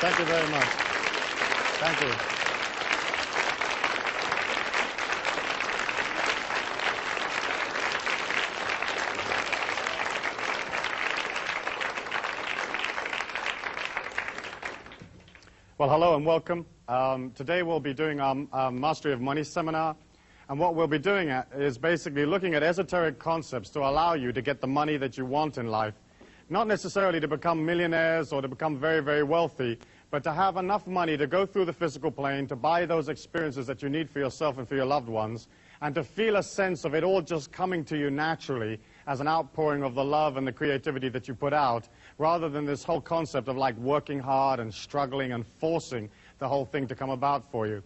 Thank you very much. Thank you. Well, hello and welcome. Today we'll be doing our Mastery of Money seminar. And what we'll be doing is basically looking at esoteric concepts to allow you to get the money that you want in life. Not necessarily to become millionaires or to become very, very wealthy, but to have enough money to go through the physical plane, to buy those experiences that you need for yourself and for your loved ones, and to feel a sense of it all just coming to you naturally as an outpouring of the love and the creativity that you put out, rather than this whole concept of like working hard and struggling and forcing the whole thing to come about for you.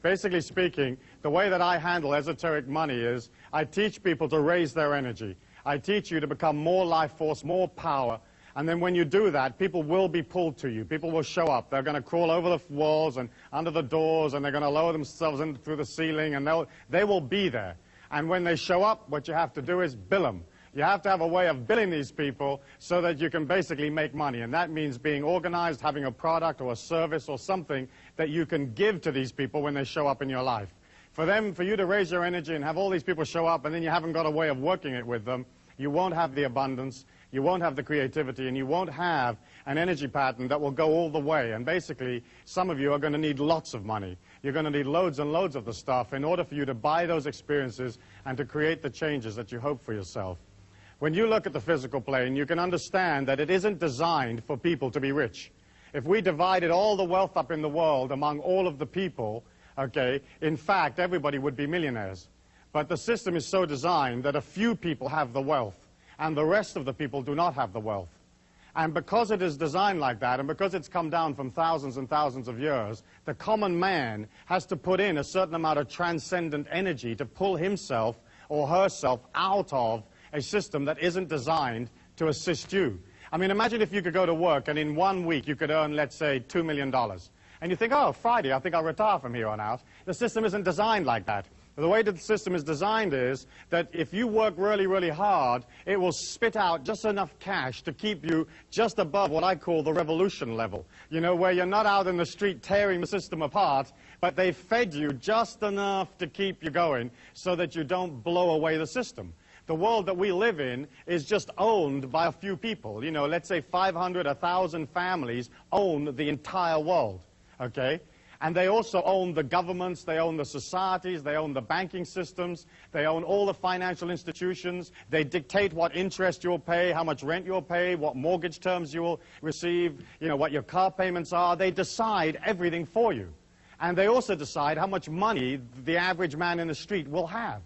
Basically speaking, the way that I handle esoteric money is I teach people to raise their energy. I teach you to become more life force, more power, and then when you do that, people will be pulled to you. People will show up. They're going to crawl over the walls and under the doors, and they're going to lower themselves in through the ceiling, and they will be there. And when they show up, what you have to do is bill them. You have to have a way of billing these people so that you can basically make money. And that means being organized, having a product or a service or something that you can give to these people when they show up in your life. For you to raise your energy and have all these people show up and then you haven't got a way of working it with them, you won't have the abundance, you won't have the creativity, and you won't have an energy pattern that will go all the way. And basically, some of you are going to need lots of money. You're going to need loads and loads of the stuff in order for you to buy those experiences and to create the changes that you hope for yourself. When you look at the physical plane, you can understand that it isn't designed for people to be rich. If we divided all the wealth up in the world among all of the people, okay, in fact, everybody would be millionaires. But the system is so designed that a few people have the wealth, and the rest of the people do not have the wealth. And because it is designed like that, and because it's come down from thousands and thousands of years, the common man has to put in a certain amount of transcendent energy to pull himself or herself out of a system that isn't designed to assist you. I mean, imagine if you could go to work and in 1 week you could earn, let's say, $2 million. And you think, oh, Friday, I think I'll retire from here on out. The system isn't designed like that. The way that the system is designed is that if you work really, really hard, it will spit out just enough cash to keep you just above what I call the revolution level. You know, where you're not out in the street tearing the system apart, but they've fed you just enough to keep you going so that you don't blow away the system. The world that we live in is just owned by a few people. You know, let's say 500, 1,000 families own the entire world, okay? And they also own the governments, they own the societies, they own the banking systems, they own all the financial institutions. They dictate what interest you'll pay, how much rent you'll pay, what mortgage terms you will receive, you know, what your car payments are. They decide everything for you. And they also decide how much money the average man in the street will have.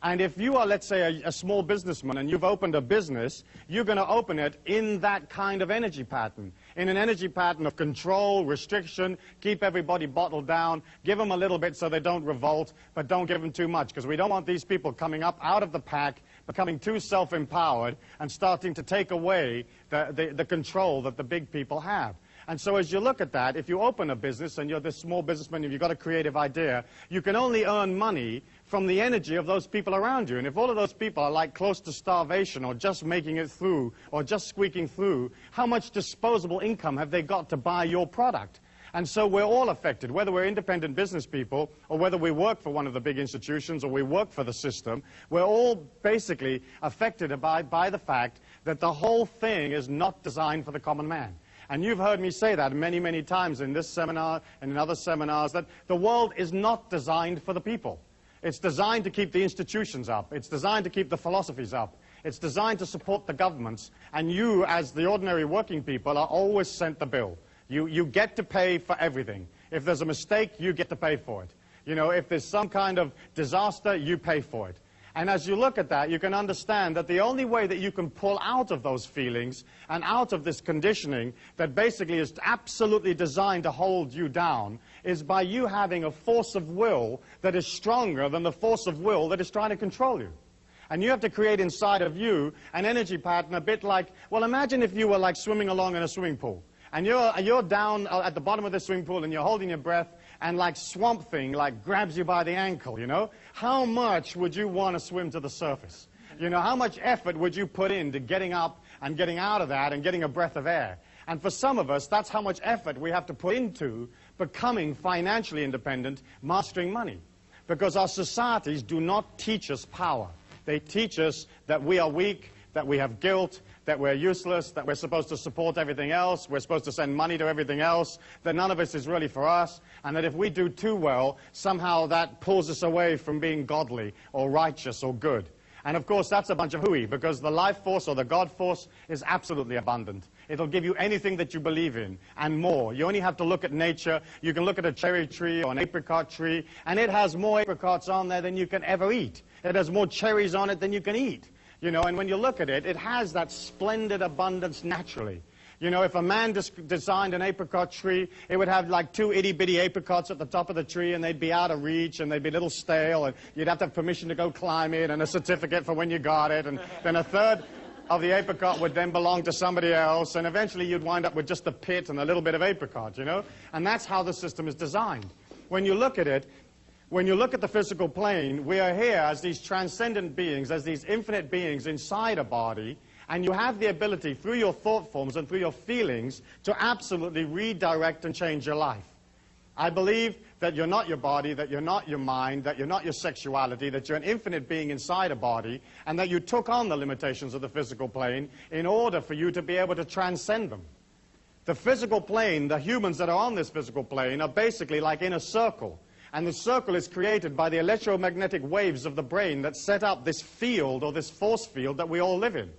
And if you are, let's say, a small businessman and you've opened a business, you're going to open it in that kind of energy pattern, in an energy pattern of control, restriction, keep everybody bottled down, give them a little bit so they don't revolt, but don't give them too much, because we don't want these people coming up out of the pack, becoming too self-empowered, and starting to take away the control that the big people have. And so as you look at that, if you open a business and you're this small businessman and you've got a creative idea, you can only earn money from the energy of those people around you. And if all of those people are like close to starvation or just making it through or just squeaking through, how much disposable income have they got to buy your product? And so we're all affected, whether we're independent business people or whether we work for one of the big institutions or we work for the system, we're all basically affected by the fact that the whole thing is not designed for the common man. And you've heard me say that many, many times in this seminar and in other seminars, that the world is not designed for the people. It's designed to keep the institutions up. It's designed to keep the philosophies up. It's designed to support the governments. And you, as the ordinary working people, are always sent the bill. You get to pay for everything. If there's a mistake, you get to pay for it. You know, if there's some kind of disaster, you pay for it. And as you look at that, you can understand that the only way that you can pull out of those feelings and out of this conditioning that basically is absolutely designed to hold you down is by you having a force of will that is stronger than the force of will that is trying to control you. And you have to create inside of you an energy pattern a bit like, well, imagine if you were like swimming along in a swimming pool. And you're down at the bottom of the swimming pool and you're holding your breath and like Swamp Thing like grabs you by the ankle, you know? How much would you want to swim to the surface? You know, how much effort would you put into getting up and getting out of that and getting a breath of air? And for some of us, that's how much effort we have to put into becoming financially independent, mastering money. Because our societies do not teach us power. They teach us that we are weak, that we have guilt, that we're useless, that we're supposed to support everything else, we're supposed to send money to everything else, that none of this is really for us, and that if we do too well, somehow that pulls us away from being godly or righteous or good. And of course, that's a bunch of hooey, because the life force or the God force is absolutely abundant. It'll give you anything that you believe in, and more. You only have to look at nature. You can look at a cherry tree or an apricot tree, and it has more apricots on there than you can ever eat. It has more cherries on it than you can eat. You know, and when you look at it, it has that splendid abundance naturally. You know, if a man designed an apricot tree, it would have like 2 itty-bitty apricots at the top of the tree, and they'd be out of reach, and they'd be a little stale, and you'd have to have permission to go climb it, and a certificate for when you got it, and then a third of the apricot would then belong to somebody else, and eventually you'd wind up with just the pit and a little bit of apricot, you know? And that's how the system is designed. When you look at it, when you look at the physical plane, we are here as these transcendent beings, as these infinite beings inside a body, and you have the ability, through your thought forms and through your feelings, to absolutely redirect and change your life. I believe that you're not your body, that you're not your mind, that you're not your sexuality, that you're an infinite being inside a body, and that you took on the limitations of the physical plane in order for you to be able to transcend them. The physical plane, the humans that are on this physical plane, are basically like in a circle. And the circle is created by the electromagnetic waves of the brain that set up this field or this force field that we all live in.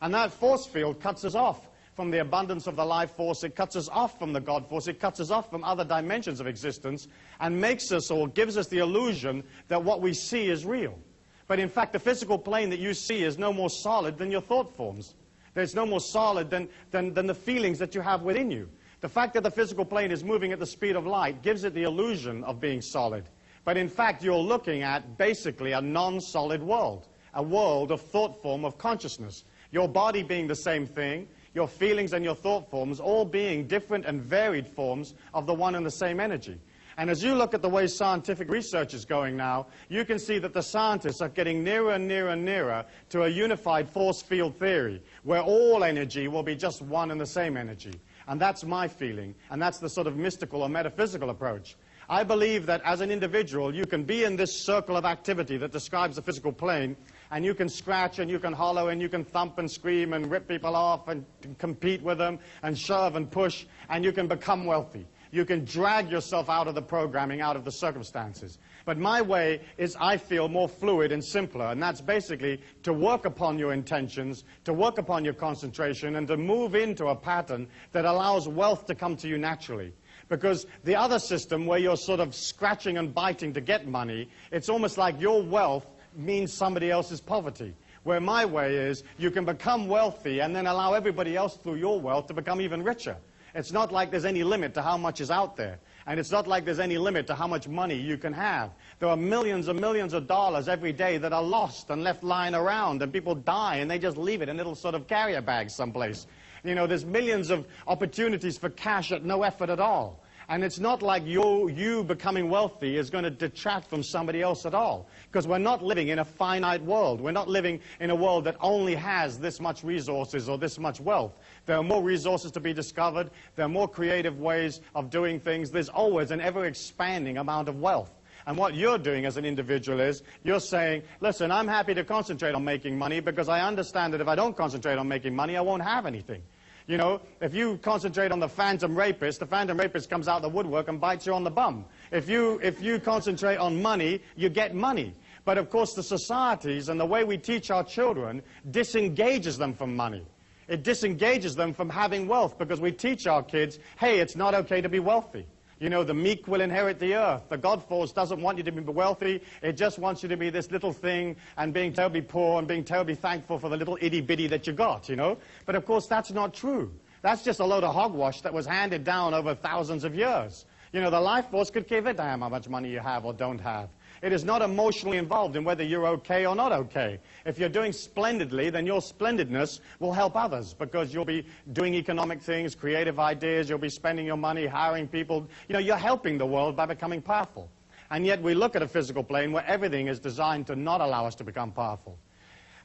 And that force field cuts us off from the abundance of the life force. It cuts us off from the God force. It cuts us off from other dimensions of existence and makes us or gives us the illusion that what we see is real. But in fact, the physical plane that you see is no more solid than your thought forms. It's no more solid than the feelings that you have within you. The fact that the physical plane is moving at the speed of light gives it the illusion of being solid. But in fact, you're looking at basically a non-solid world, a world of thought form of consciousness. Your body being the same thing, your feelings and your thought forms all being different and varied forms of the one and the same energy. And as you look at the way scientific research is going now, you can see that the scientists are getting nearer and nearer and nearer to a unified force field theory, where all energy will be just one and the same energy. And that's my feeling, and that's the sort of mystical or metaphysical approach. I believe that as an individual, you can be in this circle of activity that describes the physical plane, and you can scratch and you can hollow and you can thump and scream and rip people off and compete with them and shove and push, and you can become wealthy. You can drag yourself out of the programming, out of the circumstances. But my way is, I feel, more fluid and simpler, and that's basically to work upon your intentions, to work upon your concentration, and to move into a pattern that allows wealth to come to you naturally. Because the other system, where you're sort of scratching and biting to get money, it's almost like your wealth means somebody else's poverty. Where my way is, you can become wealthy and then allow everybody else through your wealth to become even richer. It's not like there's any limit to how much is out there. And it's not like there's any limit to how much money you can have. There are millions and millions of dollars every day that are lost and left lying around, and people die and they just leave it in little sort of carrier bags someplace. You know, there's millions of opportunities for cash at no effort at all. And it's not like you becoming wealthy is going to detract from somebody else at all. Because we're not living in a finite world. We're not living in a world that only has this much resources or this much wealth. There are more resources to be discovered. There are more creative ways of doing things. There's always an ever-expanding amount of wealth. And what you're doing as an individual is, you're saying, listen, I'm happy to concentrate on making money because I understand that if I don't concentrate on making money, I won't have anything. You know, if you concentrate on the phantom rapist comes out of the woodwork and bites you on the bum. If you concentrate on money, you get money. But of course the societies and the way we teach our children disengages them from money. It disengages them from having wealth, because we teach our kids, hey, it's not okay to be wealthy. You know, the meek will inherit the earth. The God force doesn't want you to be wealthy. It just wants you to be this little thing and being terribly poor and being terribly thankful for the little itty-bitty that you got, you know. But of course, that's not true. That's just a load of hogwash that was handed down over thousands of years. You know, the life force could give a damn how much money you have or don't have. It is not emotionally involved in whether you're okay or not okay. If you're doing splendidly, then your splendidness will help others, because you'll be doing economic things, creative ideas, you'll be spending your money, hiring people. You know, you're helping the world by becoming powerful. And yet we look at a physical plane where everything is designed to not allow us to become powerful.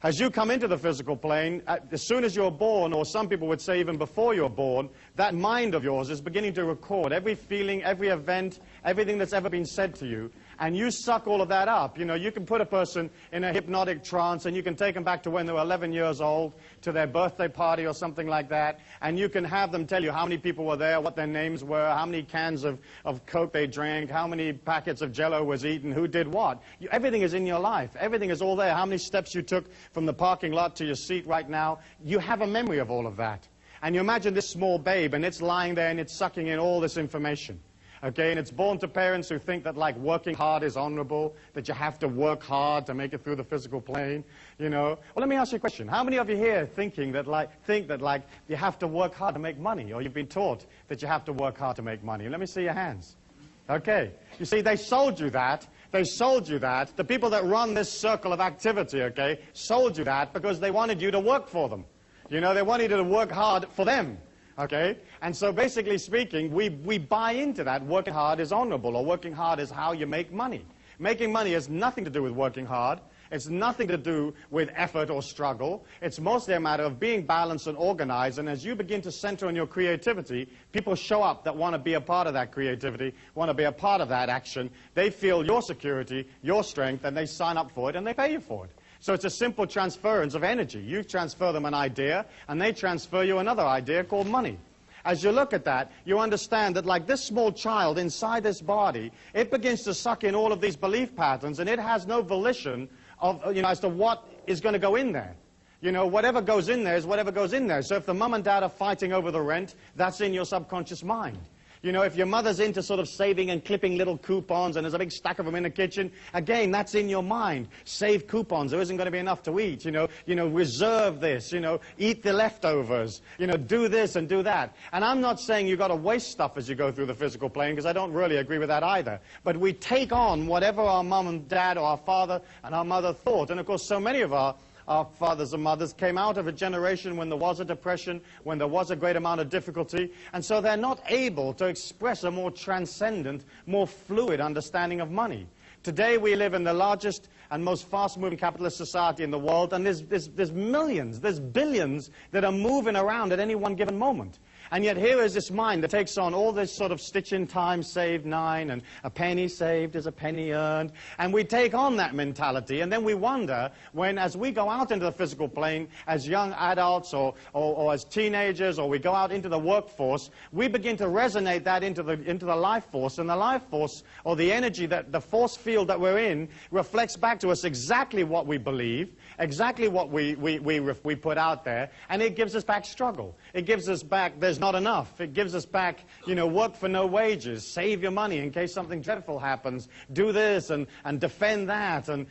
As you come into the physical plane, as soon as you're born, or some people would say even before you're born, that mind of yours is beginning to record every feeling, every event, everything that's ever been said to you. And you suck all of that up. You know, you can put a person in a hypnotic trance, and you can take them back to when they were 11 years old, to their birthday party or something like that, and you can have them tell you how many people were there, what their names were, how many cans of Coke they drank, how many packets of Jell-O was eaten, who did what. Everything is in your life. Everything is all there. How many steps you took from the parking lot to your seat right now. You have a memory of all of that. And you imagine this small babe, and it's lying there, and it's sucking in all this information. Okay, and it's born to parents who think that, like, working hard is honorable, that you have to work hard to make it through the physical plane, you know. Well, let me ask you a question. How many of you here think that you have to work hard to make money, or you've been taught that you have to work hard to make money? Let me see your hands. Okay. You see, they sold you that. They sold you that. The people that run this circle of activity, okay, sold you that because they wanted you to work for them. You know, they wanted you to work hard for them. Okay? And so basically speaking, we buy into that. Working hard is honorable, or working hard is how you make money. Making money has nothing to do with working hard. It's nothing to do with effort or struggle. It's mostly a matter of being balanced and organized. And as you begin to center on your creativity, people show up that want to be a part of that creativity, want to be a part of that action. They feel your security, your strength, and they sign up for it, and they pay you for it. So it's a simple transference of energy. You transfer them an idea, and they transfer you another idea called money. As you look at that, you understand that, like this small child inside this body, it begins to suck in all of these belief patterns, and it has no volition of, you know, as to what is going to go in there. You know, whatever goes in there is whatever goes in there. So if the mum and dad are fighting over the rent, that's in your subconscious mind. You know, if your mother's into sort of saving and clipping little coupons, and there's a big stack of them in the kitchen, again, that's in your mind. Save coupons. There isn't going to be enough to eat. You know, reserve this. You know, eat the leftovers. You know, do this and do that. And I'm not saying you've got to waste stuff as you go through the physical plane, because I don't really agree with that either. But we take on whatever our mum and dad or our father and our mother thought. And of course, so many of our fathers and mothers came out of a generation when there was a depression, when there was a great amount of difficulty, and so they're not able to express a more transcendent, more fluid understanding of money. Today we live in the largest and most fast-moving capitalist society in the world, and there's millions, there's billions that are moving around at any one given moment. And yet here is this mind that takes on all this sort of stitch in time, save 9, and a penny saved is a penny earned. And we take on that mentality, and then we wonder when, as we go out into the physical plane, as young adults or as teenagers, or we go out into the workforce, we begin to resonate that into the life force. And the life force, or the energy, that the force field that we're in, reflects back to us exactly what we believe, exactly what we put out there, and it gives us back struggle. It gives us back, there's not enough. It gives us back, you know, work for no wages, save your money in case something dreadful happens, do this and defend that, and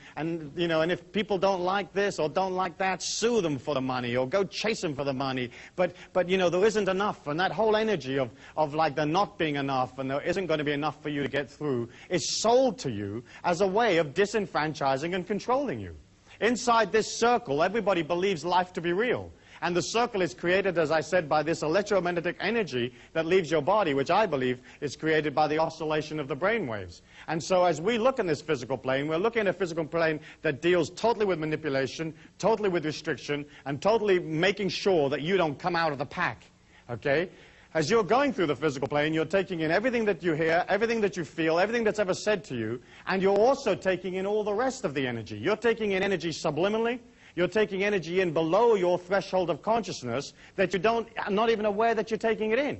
you know, and if people don't like this or don't like that, sue them for the money or go chase them for the money. But you know, there isn't enough, and that whole energy of like there not being enough and there isn't going to be enough for you to get through is sold to you as a way of disenfranchising and controlling you. Inside this circle, everybody believes life to be real. And the circle is created, as I said, by this electromagnetic energy that leaves your body, which I believe is created by the oscillation of the brain waves. And so as we look in this physical plane, we're looking at a physical plane that deals totally with manipulation, totally with restriction, and totally making sure that you don't come out of the pack. Okay? As you're going through the physical plane, you're taking in everything that you hear, everything that you feel, everything that's ever said to you, and you're also taking in all the rest of the energy. You're taking in energy subliminally. You're taking energy in below your threshold of consciousness that you are not even aware that you're taking it in.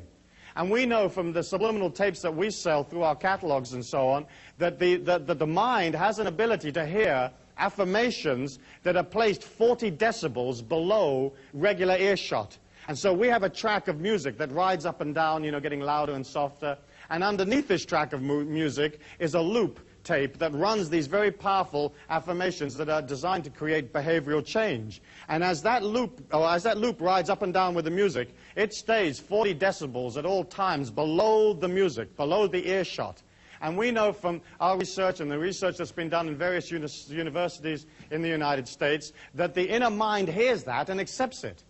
And we know from the subliminal tapes that we sell through our catalogs and so on that the mind has an ability to hear affirmations that are placed 40 decibels below regular earshot. And so we have a track of music that rides up and down, you know, getting louder and softer. And underneath this track of music is a loop tape that runs these very powerful affirmations that are designed to create behavioral change. And as that loop rides up and down with the music, it stays 40 decibels at all times below the music, below the earshot. And we know from our research and the research that's been done in various universities in the United States that the inner mind hears that and accepts it.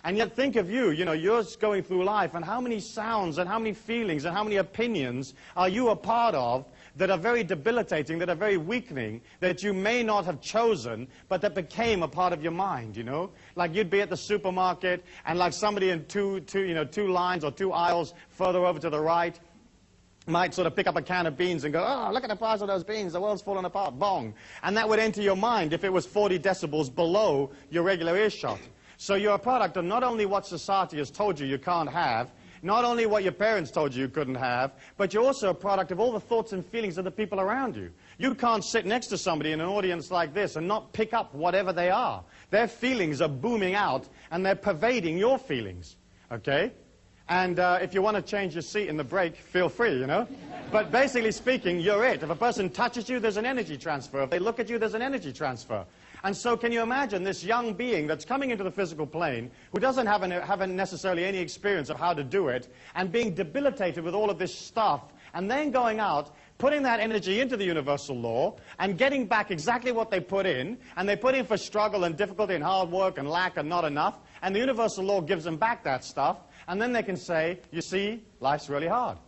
And yet think of you know, you're going through life, and how many sounds and how many feelings and how many opinions are you a part of that are very debilitating, that are very weakening, that you may not have chosen, but that became a part of your mind, you know? Like you'd be at the supermarket, and like somebody in two lines or 2 aisles further over to the right might sort of pick up a can of beans and go, oh, look at the price of those beans, the world's falling apart, bong. And that would enter your mind if it was 40 decibels below your regular earshot. So you're a product of not only what society has told you can't have, not only what your parents told you couldn't have, but you're also a product of all the thoughts and feelings of the people around you. You can't sit next to somebody in an audience like this and not pick up whatever they are. Their feelings are booming out, and they're pervading your feelings, okay? And if you want to change your seat in the break, feel free, you know? But basically speaking, you're it. If a person touches you, there's an energy transfer. If they look at you, there's an energy transfer. And so can you imagine this young being that's coming into the physical plane, who doesn't have necessarily any experience of how to do it, and being debilitated with all of this stuff, and then going out, putting that energy into the universal law, and getting back exactly what they put in, and they put in for struggle and difficulty and hard work and lack and not enough, and the universal law gives them back that stuff, and then they can say, you see, life's really hard,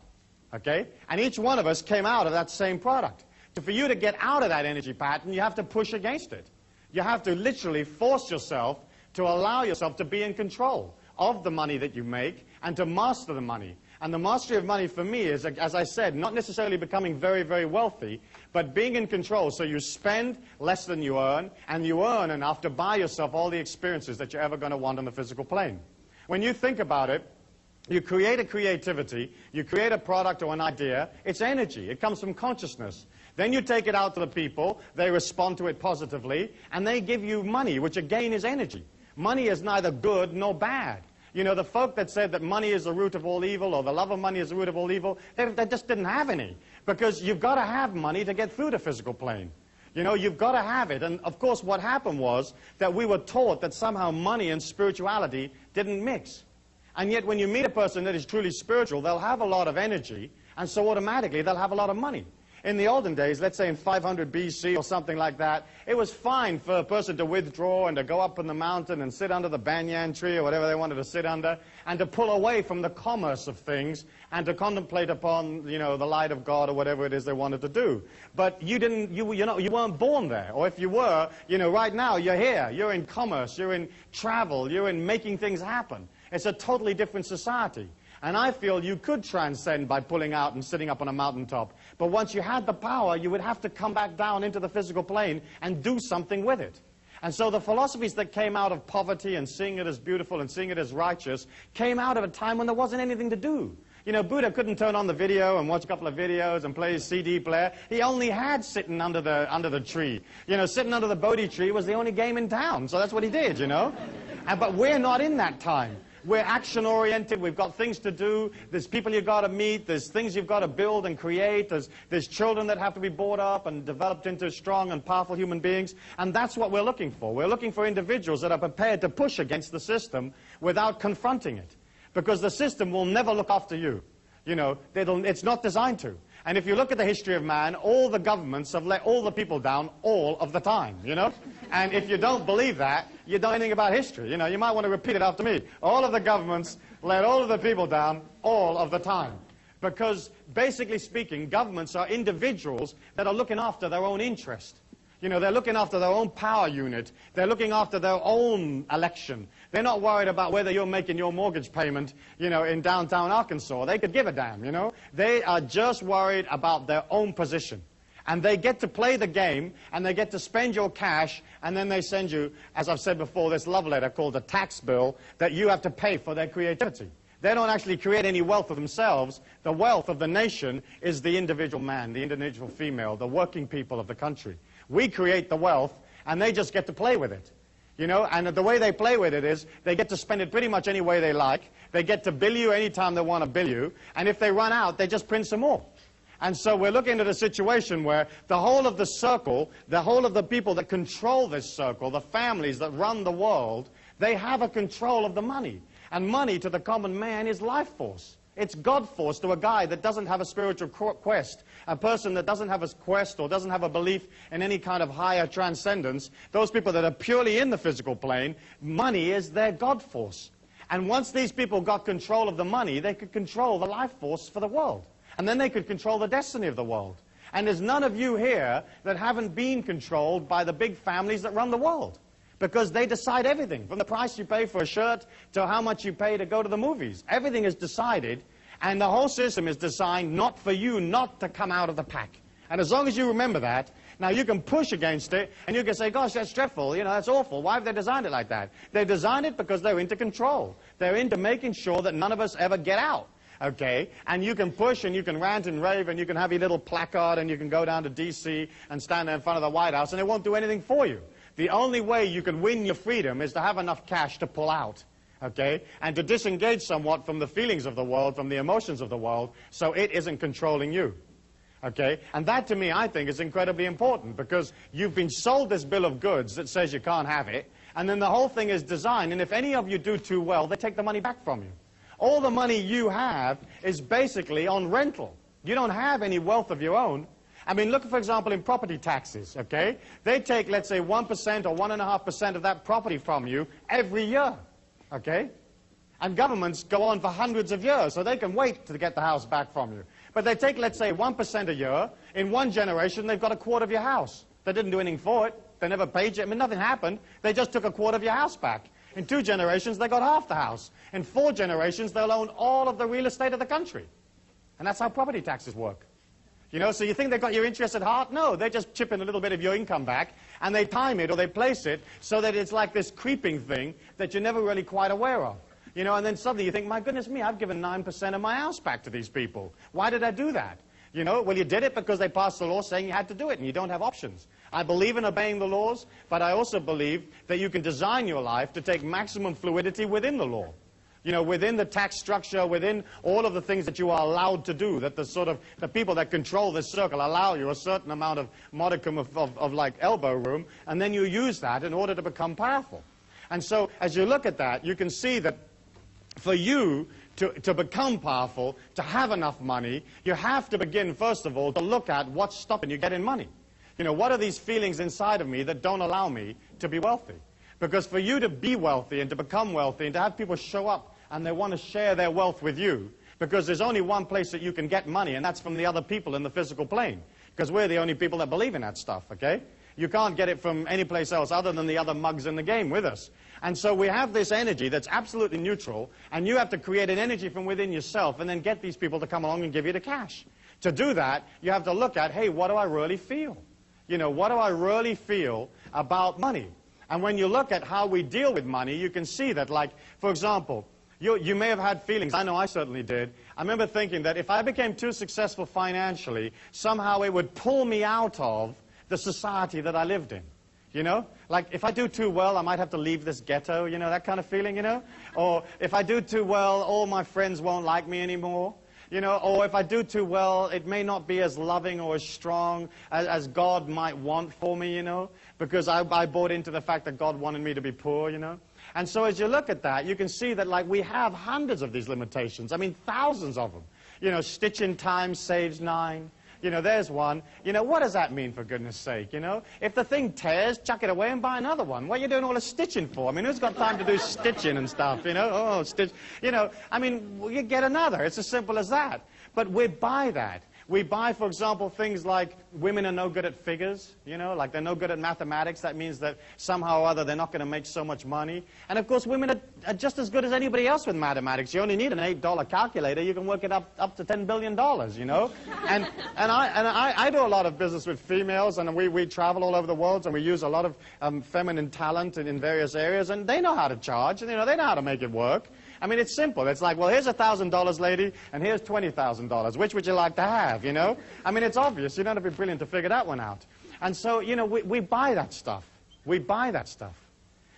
okay? And each one of us came out of that same product. So for you to get out of that energy pattern, you have to push against it. You have to literally force yourself to allow yourself to be in control of the money that you make and to master the money. And the mastery of money for me is, as I said, not necessarily becoming very, very wealthy, but being in control so you spend less than you earn, and you earn enough to buy yourself all the experiences that you're ever going to want on the physical plane. When you think about it, you create a creativity, you create a product or an idea, it's energy, it comes from consciousness. Then you take it out to the people, they respond to it positively, and they give you money, which again is energy. Money is neither good nor bad. You know, the folk that said that money is the root of all evil, or the love of money is the root of all evil, they just didn't have any. Because you've got to have money to get through the physical plane. You know, you've got to have it. And of course what happened was that we were taught that somehow money and spirituality didn't mix. And yet when you meet a person that is truly spiritual, they'll have a lot of energy, and so automatically they'll have a lot of money. In the olden days, let's say in 500 BC or something like that, it was fine for a person to withdraw and to go up in the mountain and sit under the banyan tree or whatever they wanted to sit under, and to pull away from the commerce of things and to contemplate upon, you know, the light of God or whatever it is they wanted to do. But you weren't born there. Or if you were, you know, right now you're here. You're in commerce, you're in travel, you're in making things happen. It's a totally different society. And I feel you could transcend by pulling out and sitting up on a mountaintop. But once you had the power, you would have to come back down into the physical plane and do something with it. And so the philosophies that came out of poverty and seeing it as beautiful and seeing it as righteous came out of a time when there wasn't anything to do. You know, Buddha couldn't turn on the video and watch a couple of videos and play his CD player. He only had sitting under the tree. You know, sitting under the Bodhi tree was the only game in town. So that's what he did, you know. But we're not in that time. We're action-oriented, we've got things to do, there's people you've got to meet, there's things you've got to build and create, there's children that have to be brought up and developed into strong and powerful human beings, and that's what we're looking for. We're looking for individuals that are prepared to push against the system without confronting it, because the system will never look after you. You know, it's not designed to. And if you look at the history of man, all the governments have let all the people down all of the time, you know? And if you don't believe that, you don't know anything about history. You know, you might want to repeat it after me. All of the governments let all of the people down all of the time. Because, basically speaking, governments are individuals that are looking after their own interest. You know, they're looking after their own power unit. They're looking after their own election. They're not worried about whether you're making your mortgage payment, you know, in downtown Arkansas. They could give a damn, you know. They are just worried about their own position. And they get to play the game, and they get to spend your cash, and then they send you, as I've said before, this love letter called a tax bill that you have to pay for their creativity. They don't actually create any wealth for themselves. The wealth of the nation is the individual man, the individual female, the working people of the country. We create the wealth, and they just get to play with it. You know, and the way they play with it is they get to spend it pretty much any way they like. They get to bill you anytime they want to bill you, and if they run out, they just print some more. And so we're looking at a situation where the whole of the circle, the whole of the people that control this circle, the families that run the world, they have a control of the money. And money to the common man is life force. It's God force to a guy that doesn't have a spiritual quest, a person that doesn't have a quest or doesn't have a belief in any kind of higher transcendence. Those people that are purely in the physical plane, money is their God force. And once these people got control of the money, they could control the life force for the world. And then they could control the destiny of the world. And there's none of you here that haven't been controlled by the big families that run the world. Because they decide everything, from the price you pay for a shirt to how much you pay to go to the movies. Everything is decided, and the whole system is designed not for you not to come out of the pack. And as long as you remember that, now you can push against it, and you can say, gosh, that's dreadful, you know, that's awful. Why have they designed it like that? They designed it because they're into control. They're into making sure that none of us ever get out. Okay, and you can push and you can rant and rave and you can have your little placard and you can go down to D.C. and stand there in front of the White House and it won't do anything for you. The only way you can win your freedom is to have enough cash to pull out, okay, and to disengage somewhat from the feelings of the world, from the emotions of the world, so it isn't controlling you. Okay, and that to me I think is incredibly important because you've been sold this bill of goods that says you can't have it, and then the whole thing is designed, and if any of you do too well, they take the money back from you. All the money you have is basically on rental. You don't have any wealth of your own. I mean, look, for example, in property taxes, okay? They take, let's say, 1% or 1.5% of that property from you every year, okay? And governments go on for hundreds of years, so they can wait to get the house back from you. But they take, let's say, 1% a year. In one generation, they've got a quarter of your house. They didn't do anything for it. They never paid you. I mean, nothing happened. They just took a quarter of your house back. In 2 generations, they got half the house. In 4 generations, they'll own all of the real estate of the country. And that's how property taxes work. You know, so you think they've got your interest at heart? No, they just chip in a little bit of your income back, and they time it or they place it so that it's like this creeping thing that you're never really quite aware of. You know, and then suddenly you think, my goodness me, I've given 9% of my house back to these people. Why did I do that? You know, well, you did it because they passed the law saying you had to do it, and you don't have options. I believe in obeying the laws, but I also believe that you can design your life to take maximum fluidity within the law. You know, within the tax structure, within all of the things that you are allowed to do, that the people that control this circle allow you a certain amount of modicum of like elbow room, and then you use that in order to become powerful. And so, as you look at that, you can see that for you to become powerful, to have enough money, you have to begin, first of all, to look at what's stopping you getting money. You know, what are these feelings inside of me that don't allow me to be wealthy? Because for you to be wealthy and to become wealthy and to have people show up and they want to share their wealth with you, because there's only one place that you can get money, and that's from the other people in the physical plane. Because we're the only people that believe in that stuff, okay? You can't get it from any place else other than the other mugs in the game with us. And so we have this energy that's absolutely neutral, and you have to create an energy from within yourself and then get these people to come along and give you the cash. To do that, you have to look at, hey, what do I really feel? You know, what do I really feel about money? And when you look at how we deal with money, you can see that, like, for example, you may have had feelings. I know I certainly did. I remember thinking that if I became too successful financially, somehow it would pull me out of the society that I lived in. You know? Like, if I do too well, I might have to leave this ghetto, you know, that kind of feeling, you know? Or if I do too well, all my friends won't like me anymore. You know, or if I do too well, it may not be as loving or as strong as God might want for me, you know, because I bought into the fact that God wanted me to be poor, you know. And so as you look at that, you can see that, like, we have hundreds of these limitations. I mean, thousands of them. You know, stitch in time saves 9. You know, there's one. You know, what does that mean, for goodness sake, you know? If the thing tears, chuck it away and buy another one. What are you doing all the stitching for? I mean, who's got time to do stitching and stuff, you know? Oh, stitch. You know, I mean, you get another. It's as simple as that. But we buy that. We buy, for example, things like women are no good at figures, you know, like they're no good at mathematics. That means that somehow or other they're not going to make so much money. And, of course, women are just as good as anybody else with mathematics. You only need an $8 calculator. You can work it up to $10 billion, you know. And I do a lot of business with females, and we travel all over the world, and we use a lot of feminine talent in various areas, and they know how to charge, and, you know, they know how to make it work. I mean, it's simple. It's like, well, here's $1,000, lady, and here's $20,000. Which would you like to have, you know? I mean, it's obvious. You don't have to be brilliant to figure that one out. And so, you know, we buy that stuff. We buy that stuff.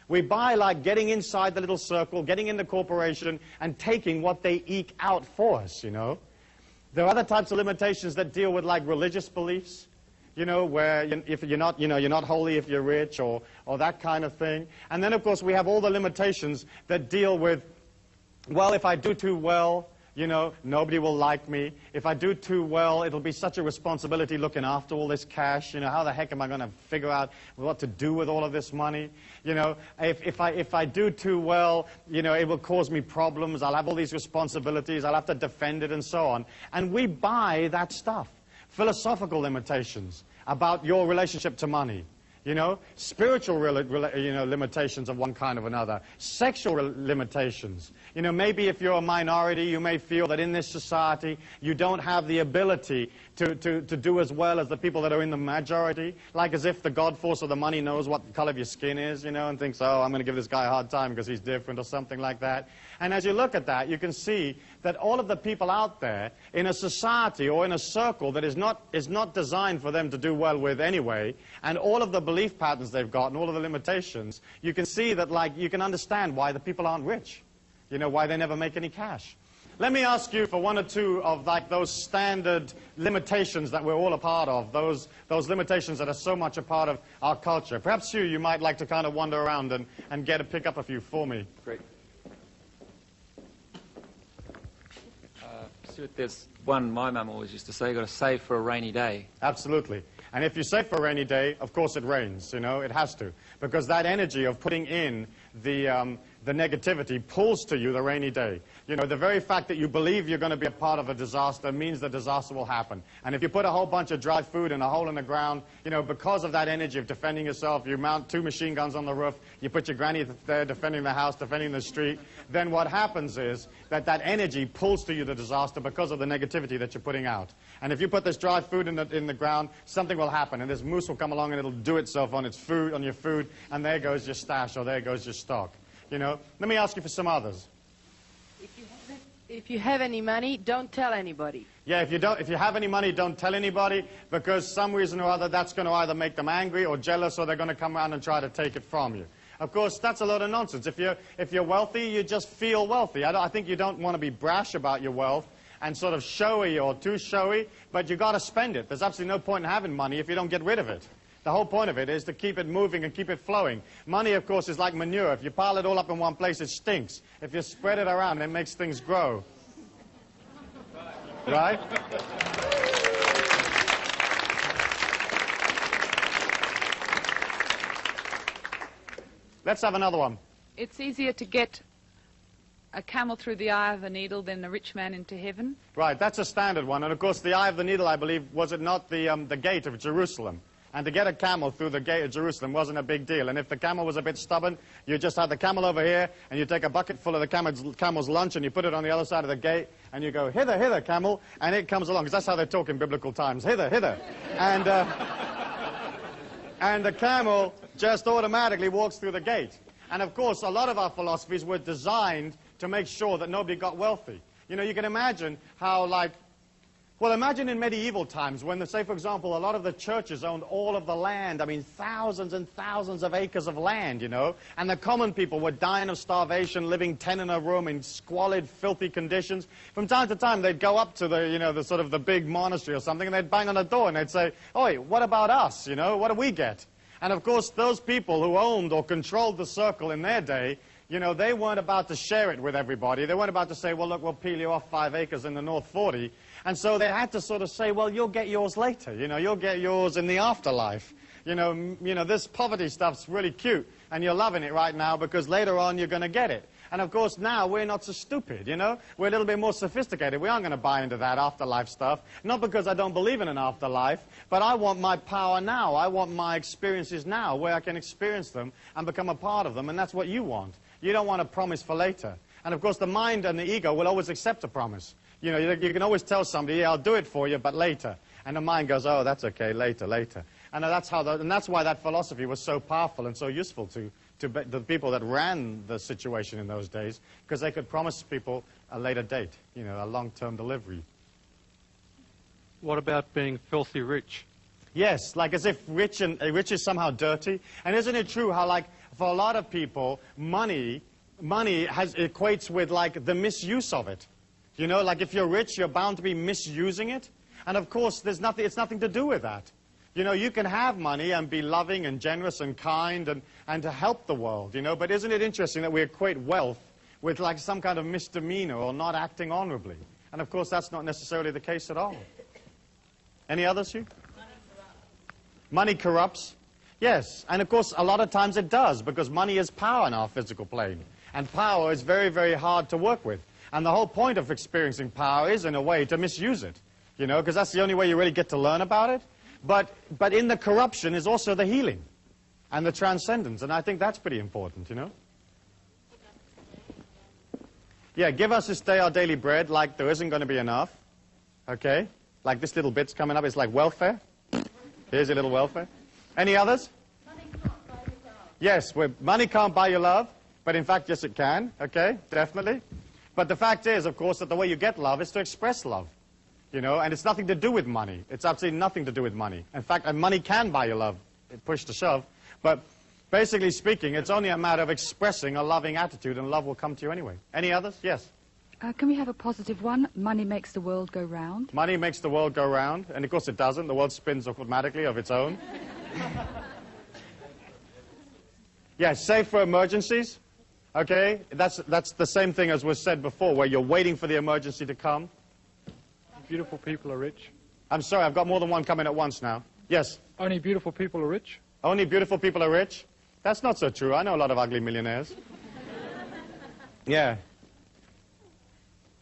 We buy, like, getting inside the little circle, getting in the corporation, and taking what they eke out for us, you know? There are other types of limitations that deal with, like, religious beliefs, you know, where if you're not, you know, you're not holy if you're rich, or that kind of thing. And then, of course, we have all the limitations that deal with, well, if I do too well, you know, nobody will like me. If I do too well, it'll be such a responsibility looking after all this cash. You know, how the heck am I going to figure out what to do with all of this money? You know, if I do too well, you know, it will cause me problems. I'll have all these responsibilities. I'll have to defend it and so on. And we buy that stuff. philosophical limitations about your relationship to money. You know, spiritual limitations of one kind or another, sexual limitations. You know, maybe if you're a minority, you may feel that in this society you don't have the ability to do as well as the people that are in the majority, like as if the God force of the money knows what the color of your skin is, you know, and thinks, oh, I'm going to give this guy a hard time because he's different or something like that. And as you look at that, you can see that all of the people out there in a society or in a circle that is not designed for them to do well with anyway, and all of the belief patterns they've got and all of the limitations, you can see that, like, you can understand why the people aren't rich. You know, why they never make any cash. Let me ask you for one or two of, like, those standard limitations that we're all a part of, those limitations that are so much a part of our culture. Perhaps you might like to kind of wander around and pick up a few for me. Great. Stuart, there's one my mum always used to say, you've got to save for a rainy day. Absolutely. And if you save for a rainy day, of course it rains, you know, it has to. Because that energy of putting in the negativity pulls to you the rainy day. You know, the very fact that you believe you're going to be a part of a disaster means the disaster will happen. And if you put a whole bunch of dry food in a hole in the ground, you know, because of that energy of defending yourself, you mount 2 machine guns on the roof, you put your granny there defending the house, defending the street, then what happens is that energy pulls to you the disaster because of the negativity that you're putting out. And if you put this dry food in the ground, something will happen, and this moose will come along and it'll do itself on its food, on your food, and there goes your stash or there goes your stock. You know, let me ask you for some others. If you have any money, don't tell anybody. Yeah, if you have any money, don't tell anybody, because some reason or other that's going to either make them angry or jealous, or they're going to come around and try to take it from you. Of course, that's a lot of nonsense. If you're wealthy, you just feel wealthy. I think you don't want to be brash about your wealth and sort of showy or too showy, but you got to spend it. There's absolutely no point in having money if you don't get rid of it. The whole point of it is to keep it moving and keep it flowing. Money, of course, is like manure. If you pile it all up in one place, it stinks. If you spread it around, it makes things grow. Right? Let's have another one. It's easier to get a camel through the eye of a needle than a rich man into heaven. Right, that's a standard one. And of course, the eye of the needle, I believe, was it not the gate of Jerusalem? And to get a camel through the gate of Jerusalem wasn't a big deal. And if the camel was a bit stubborn, you just had the camel over here, and you take a bucket full of the camel's lunch, and you put it on the other side of the gate, and you go, hither, hither, camel, and it comes along. Because that's how they talk in biblical times, hither, hither. And the camel just automatically walks through the gate. And of course, a lot of our philosophies were designed to make sure that nobody got wealthy. You know, you can imagine how, like, well, imagine in medieval times when, say, for example, a lot of the churches owned all of the land. I mean, thousands and thousands of acres of land, you know, and the common people were dying of starvation, living 10 in a room in squalid, filthy conditions. From time to time, they'd go up to the, you know, the sort of the big monastery or something, and they'd bang on the door and they'd say, "Oi, what about us? You know, what do we get?" And of course, those people who owned or controlled the circle in their day, you know, they weren't about to share it with everybody. They weren't about to say, well, look, we'll peel you off 5 acres in the North 40. And so they had to sort of say, well, you'll get yours later. You know, you'll get yours in the afterlife. You know, this poverty stuff's really cute, and you're loving it right now because later on you're going to get it. And of course, now we're not so stupid, you know. We're a little bit more sophisticated. We aren't going to buy into that afterlife stuff. Not because I don't believe in an afterlife, but I want my power now. I want my experiences now, where I can experience them and become a part of them, and that's what you want. You don't want a promise for later. And of course, the mind and the ego will always accept a promise. You know, you can always tell somebody, yeah, I'll do it for you, but later. And the mind goes, oh, that's okay, later, later. And that's why that philosophy was so powerful and so useful to the people that ran the situation in those days, because they could promise people a later date, you know, a long-term delivery. What about being filthy rich? Yes, like as if rich is somehow dirty. And isn't it true how, like, for a lot of people, money equates with, like, the misuse of it. You know, like if you're rich, you're bound to be misusing it. And of course, it's nothing to do with that. You know, you can have money and be loving and generous and kind and to help the world, you know. But isn't it interesting that we equate wealth with, like, some kind of misdemeanor or not acting honorably? And of course, that's not necessarily the case at all. Any others, Hugh? Money corrupts. Yes, and of course, a lot of times it does, because money is power in our physical plane. And power is very, very hard to work with. And the whole point of experiencing power is, in a way, to misuse it. you know, because that's the only way you really get to learn about it. But in the corruption is also the healing and the transcendence, and I think that's pretty important, you know. Yeah, give us this day our daily bread, like there isn't going to be enough, okay? Like this little bit's coming up, it's like welfare. Here's your little welfare. Any others? Money can't buy you love. Yes, money can't buy you love, but in fact, yes, it can, okay, definitely. But the fact is, of course, that the way you get love is to express love, you know, and it's nothing to do with money. It's absolutely nothing to do with money. In fact, money can buy you love, push to shove, but basically speaking, it's only a matter of expressing a loving attitude, and love will come to you anyway. Any others? Yes? Can we have a positive one? Money makes the world go round. Money makes the world go round, and of course it doesn't. The world spins automatically of its own. Yeah, save for emergencies. Okay, that's the same thing as was said before, where you're waiting for the emergency to come. Beautiful people are rich. I'm sorry, I've got more than one coming at once now. Yes? Only beautiful people are rich. Only beautiful people are rich? That's not so true. I know a lot of ugly millionaires. Yeah.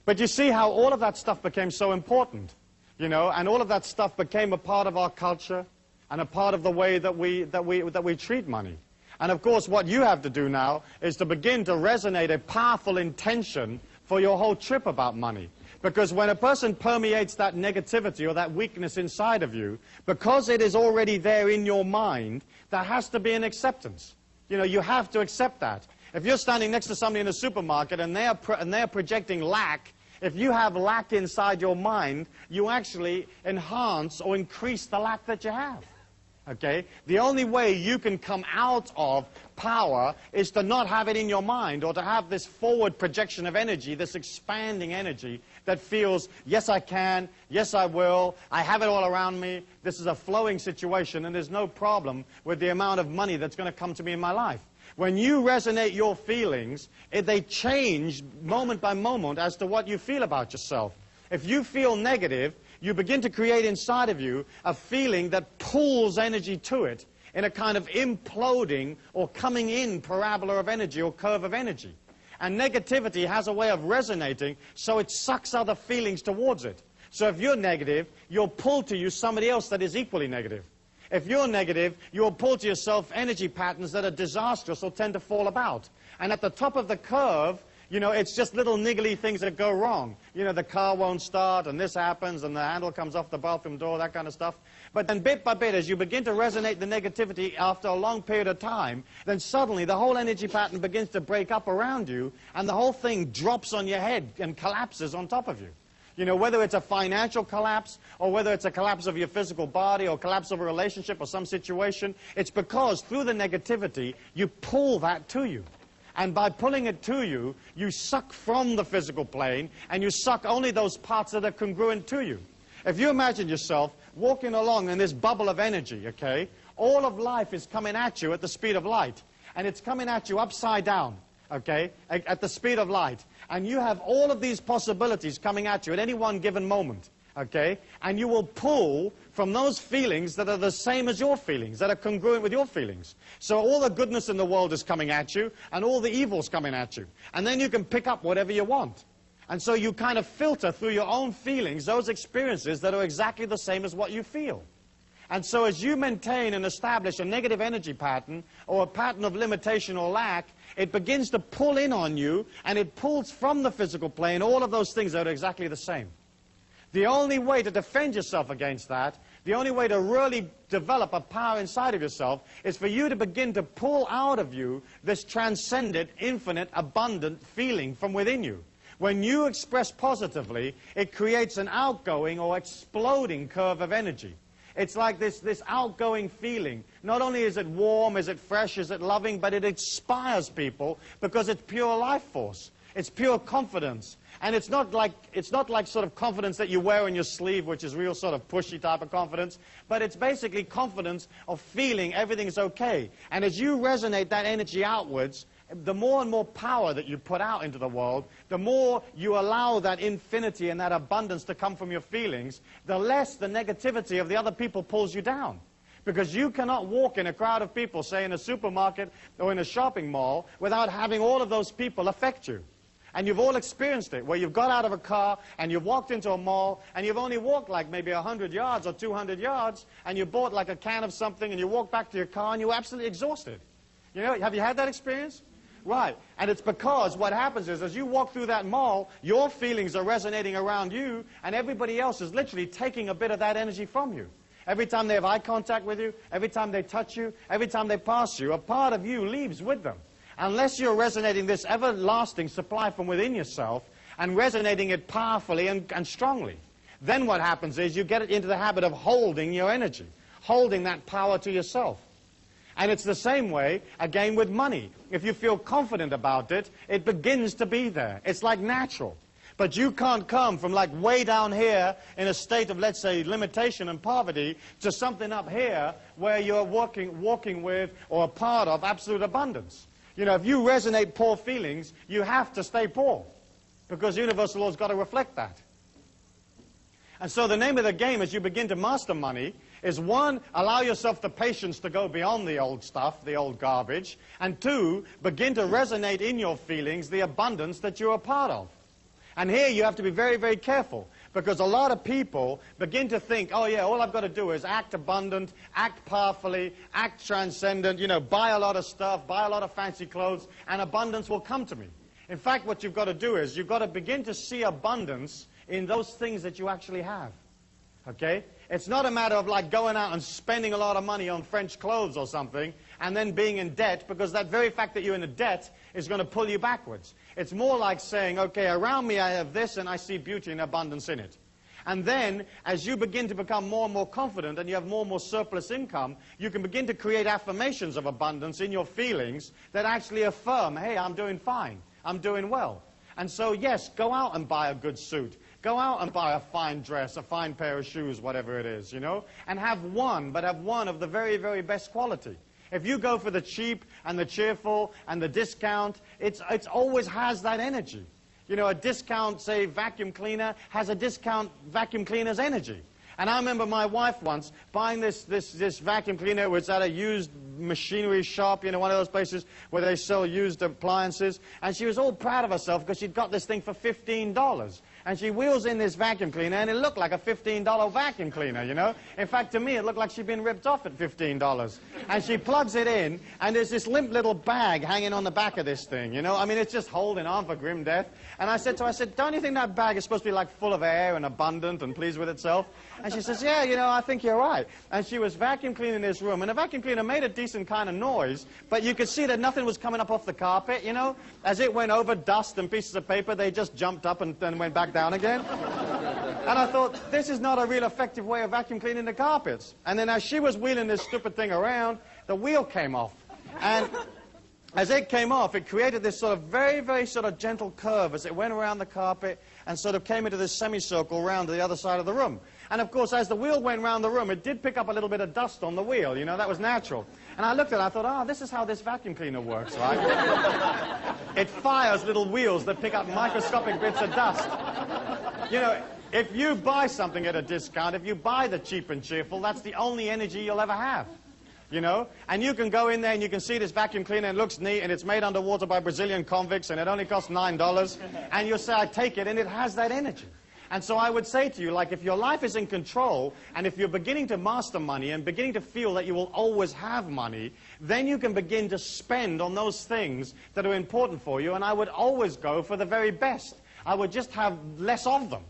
But you see how all of that stuff became so important, you know, and all of that stuff became a part of our culture and a part of the way that we treat money. And of course, what you have to do now is to begin to resonate a powerful intention for your whole trip about money. Because when a person permeates that negativity or that weakness inside of you, because it is already there in your mind, there has to be an acceptance. You know, you have to accept that. If you're standing next to somebody in a supermarket and they're projecting lack, if you have lack inside your mind, you actually enhance or increase the lack that you have. Okay? The only way you can come out of power is to not have it in your mind, or to have this forward projection of energy, this expanding energy that feels, yes, I can, yes, I will, I have it all around me, this is a flowing situation, and there's no problem with the amount of money that's going to come to me in my life. When you resonate your feelings, they change moment by moment as to what you feel about yourself. If you feel negative, you begin to create inside of you a feeling that pulls energy to it in a kind of imploding or coming in parabola of energy or curve of energy. And negativity has a way of resonating, so it sucks other feelings towards it. So if you're negative, you'll pull to you somebody else that is equally negative. If you're negative, you'll pull to yourself energy patterns that are disastrous or tend to fall about. And at the top of the curve, you know, it's just little niggly things that go wrong. You know, the car won't start, and this happens, and the handle comes off the bathroom door, that kind of stuff. But then bit by bit, as you begin to resonate the negativity after a long period of time, then suddenly the whole energy pattern begins to break up around you, and the whole thing drops on your head and collapses on top of you. You know, whether it's a financial collapse, or whether it's a collapse of your physical body, or collapse of a relationship or some situation, it's because through the negativity, you pull that to you. And by pulling it to you, you suck from the physical plane, and you suck only those parts that are congruent to you. If you imagine yourself walking along in this bubble of energy, okay, all of life is coming at you at the speed of light. And it's coming at you upside down, okay, at the speed of light. And you have all of these possibilities coming at you at any one given moment, okay? And you will pull from those feelings that are the same as your feelings, that are congruent with your feelings. So all the goodness in the world is coming at you, and all the evil's coming at you. And then you can pick up whatever you want. And so you kind of filter through your own feelings those experiences that are exactly the same as what you feel. And so as you maintain and establish a negative energy pattern, or a pattern of limitation or lack, it begins to pull in on you, and it pulls from the physical plane all of those things that are exactly the same. The only way to defend yourself against that, the only way to really develop a power inside of yourself, is for you to begin to pull out of you this transcendent, infinite, abundant feeling from within you. When you express positively, it creates an outgoing or exploding curve of energy. It's like this outgoing feeling. Not only is it warm, is it fresh, is it loving, but it inspires people because it's pure life force. It's pure confidence. And it's not like sort of confidence that you wear on your sleeve, which is real sort of pushy type of confidence, but it's basically confidence of feeling everything's okay. And as you resonate that energy outwards, the more and more power that you put out into the world, the more you allow that infinity and that abundance to come from your feelings, the less the negativity of the other people pulls you down. Because you cannot walk in a crowd of people, say in a supermarket or in a shopping mall, without having all of those people affect you. And you've all experienced it, where you've got out of a car and you've walked into a mall and you've only walked like maybe 100 yards or 200 yards and you bought like a can of something and you walk back to your car and you're absolutely exhausted. You know, have you had that experience? Right. And it's because what happens is as you walk through that mall, your feelings are resonating around you and everybody else is literally taking a bit of that energy from you. Every time they have eye contact with you, every time they touch you, every time they pass you, a part of you leaves with them. Unless you're resonating this everlasting supply from within yourself and resonating it powerfully and strongly. Then what happens is you get into the habit of holding your energy, holding that power to yourself. And it's the same way, again, with money. If you feel confident about it, it begins to be there. It's like natural. But you can't come from like way down here in a state of, let's say, limitation and poverty to something up here where you're walking with or a part of absolute abundance. You know, if you resonate poor feelings, you have to stay poor because universal law's got to reflect that. And so the name of the game as you begin to master money is, one, allow yourself the patience to go beyond the old stuff, the old garbage, and two, begin to resonate in your feelings the abundance that you're a part of. And here you have to be very, very careful because a lot of people begin to think, oh yeah, all I've got to do is act abundant, act powerfully, act transcendent, you know, buy a lot of stuff, buy a lot of fancy clothes, and abundance will come to me. In fact, what you've got to do is you've got to begin to see abundance in those things that you actually have. Okay? It's not a matter of like going out and spending a lot of money on French clothes or something and then being in debt, because that very fact that you're in a debt is going to pull you backwards. It's more like saying, okay, around me I have this and I see beauty and abundance in it. And then, as you begin to become more and more confident and you have more and more surplus income, you can begin to create affirmations of abundance in your feelings that actually affirm, hey, I'm doing fine, I'm doing well. And so, yes, go out and buy a good suit. Go out and buy a fine dress, a fine pair of shoes, whatever it is, you know, and have one, but have one of the very, very best quality. If you go for the cheap and the cheerful and the discount, it's always has that energy. You know, a discount, say, vacuum cleaner has a discount vacuum cleaner's energy. And I remember my wife once buying this vacuum cleaner. It was at a used machinery shop, you know, one of those places where they sell used appliances. And she was all proud of herself because she'd got this thing for $15. And she wheels in this vacuum cleaner, and it looked like a $15 vacuum cleaner, you know. In fact, to me, it looked like she'd been ripped off at $15. And she plugs it in, and there's this limp little bag hanging on the back of this thing, you know. I mean, it's just holding on for grim death. And I said to her, don't you think that bag is supposed to be like full of air and abundant and pleased with itself? And she says, yeah, you know, I think you're right. And she was vacuum cleaning this room, and the vacuum cleaner made a decent kind of noise, but you could see that nothing was coming up off the carpet, you know. As it went over dust and pieces of paper, they just jumped up and then went back down again. And I thought, this is not a real effective way of vacuum cleaning the carpets. And then as she was wheeling this stupid thing around, the wheel came off. And as it came off, it created this sort of very, very sort of gentle curve as it went around the carpet and sort of came into this semicircle around to the other side of the room. And of course, as the wheel went around the room, it did pick up a little bit of dust on the wheel, you know, that was natural. And I looked at it, I thought, this is how this vacuum cleaner works, right? It fires little wheels that pick up microscopic bits of dust. You know, if you buy something at a discount, if you buy the cheap and cheerful, that's the only energy you'll ever have. You know, and you can go in there and you can see this vacuum cleaner and it looks neat and it's made underwater by Brazilian convicts and it only costs $9 and you'll say, I take it, and it has that energy. And so I would say to you, like, if your life is in control and if you're beginning to master money and beginning to feel that you will always have money, then you can begin to spend on those things that are important for you. And I would always go for the very best. I would just have less of them.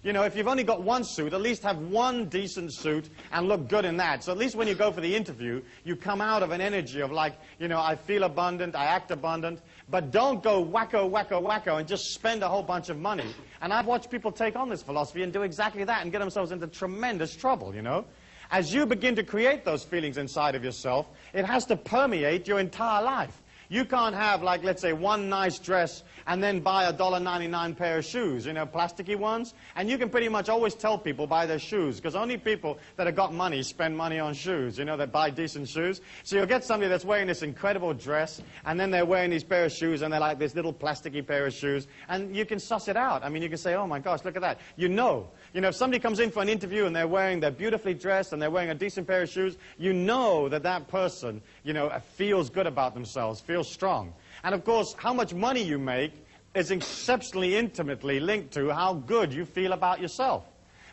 You know, if you've only got one suit, at least have one decent suit and look good in that. So at least when you go for the interview, you come out of an energy of like, you know, I feel abundant, I act abundant. But don't go wacko, wacko, wacko and just spend a whole bunch of money. And I've watched people take on this philosophy and do exactly that and get themselves into tremendous trouble, you know. As you begin to create those feelings inside of yourself, it has to permeate your entire life. You can't have, like, let's say, one nice dress and then buy a $1.99 pair of shoes, you know, plasticky ones. And you can pretty much always tell people buy their shoes, because only people that have got money spend money on shoes, you know, that buy decent shoes. So you'll get somebody that's wearing this incredible dress, and then they're wearing these pair of shoes, and they're like this little plasticky pair of shoes. And you can suss it out. I mean, you can say, oh, my gosh, look at that. You know, if somebody comes in for an interview and they're beautifully dressed and they're wearing a decent pair of shoes, you know that that person, you know, feels good about themselves, feels strong. And of course, how much money you make is exceptionally intimately linked to how good you feel about yourself.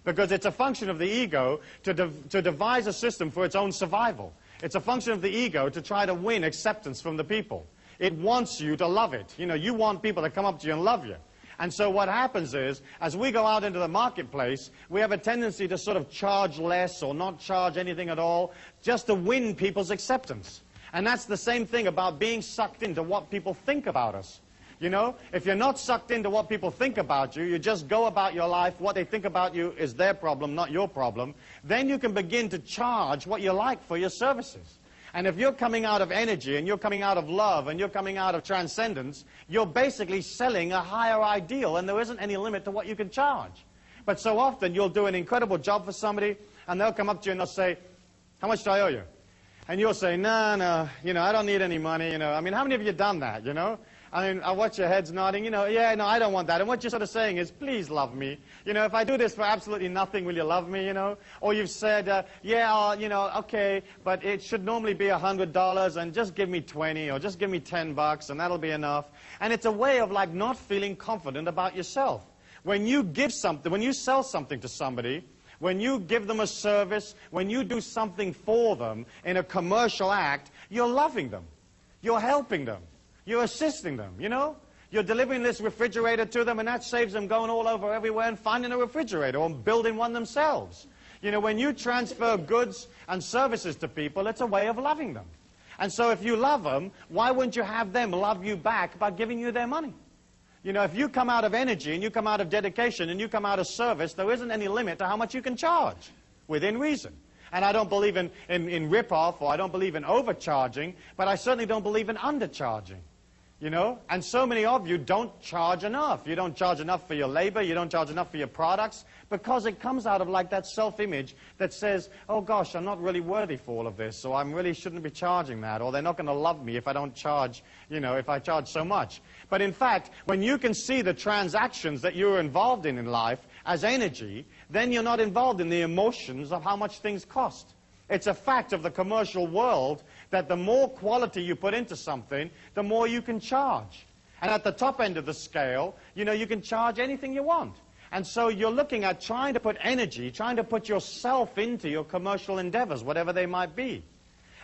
Because it's a function of the ego to devise a system for its own survival. It's a function of the ego to try to win acceptance from the people. It wants you to love it. You know, you want people to come up to you and love you. And so what happens is, as we go out into the marketplace, we have a tendency to sort of charge less or not charge anything at all, just to win people's acceptance. And that's the same thing about being sucked into what people think about us. You know, if you're not sucked into what people think about you, you just go about your life, what they think about you is their problem, not your problem, then you can begin to charge what you like for your services. And if you're coming out of energy, and you're coming out of love, and you're coming out of transcendence, you're basically selling a higher ideal, and there isn't any limit to what you can charge. But so often, you'll do an incredible job for somebody, and they'll come up to you and they'll say, how much do I owe you? And you'll say, no, you know, I don't need any money, you know. I mean, how many of you have done that, you know? I mean, I watch your heads nodding, you know, yeah, no, I don't want that. And what you're sort of saying is, please love me. You know, if I do this for absolutely nothing, will you love me, you know? Or you've said, yeah, you know, okay, but it should normally be $100, and just give me 20, or just give me 10 bucks, and that'll be enough. And it's a way of, like, not feeling confident about yourself. When you give something, when you sell something to somebody, when you give them a service, when you do something for them in a commercial act, you're loving them. You're helping them. You're assisting them, you know? You're delivering this refrigerator to them, and that saves them going all over everywhere and finding a refrigerator or building one themselves. You know, when you transfer goods and services to people, it's a way of loving them. And so if you love them, why wouldn't you have them love you back by giving you their money? You know, if you come out of energy, and you come out of dedication, and you come out of service, there isn't any limit to how much you can charge, within reason. And I don't believe in rip-off, or I don't believe in overcharging, but I certainly don't believe in undercharging. You know, and so many of you don't charge enough. You don't charge enough for your labor. You don't charge enough for your products, because it comes out of like that self-image that says, oh gosh, I'm not really worthy for all of this, so I really shouldn't be charging that, or they're not going to love me if I don't charge, you know, if I charge so much. But in fact, when you can see the transactions that you're involved in life as energy, then you're not involved in the emotions of how much things cost. It's a fact of the commercial world that the more quality you put into something, the more you can charge. And at the top end of the scale, you know, you can charge anything you want. And so you're looking at trying to put energy, trying to put yourself into your commercial endeavors, whatever they might be.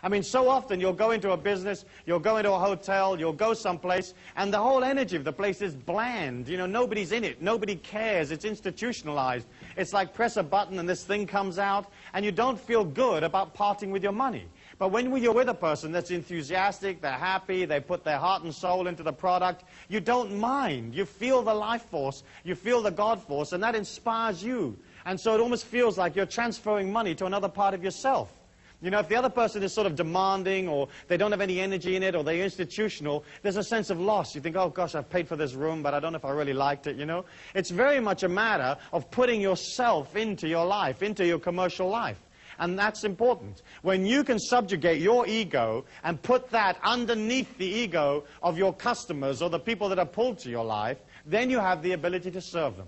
I mean, so often you'll go into a business, you'll go into a hotel, you'll go someplace, and the whole energy of the place is bland. You know, nobody's in it. Nobody cares. It's institutionalized. It's like press a button and this thing comes out, and you don't feel good about parting with your money. But when you're with a person that's enthusiastic, they're happy, they put their heart and soul into the product, you don't mind. You feel the life force, you feel the God force, and that inspires you. And so it almost feels like you're transferring money to another part of yourself. You know, if the other person is sort of demanding, or they don't have any energy in it, or they're institutional, there's a sense of loss. You think, oh gosh, I've paid for this room, but I don't know if I really liked it, you know. It's very much a matter of putting yourself into your life, into your commercial life. And that's important. When you can subjugate your ego and put that underneath the ego of your customers or the people that are pulled to your life, then you have the ability to serve them.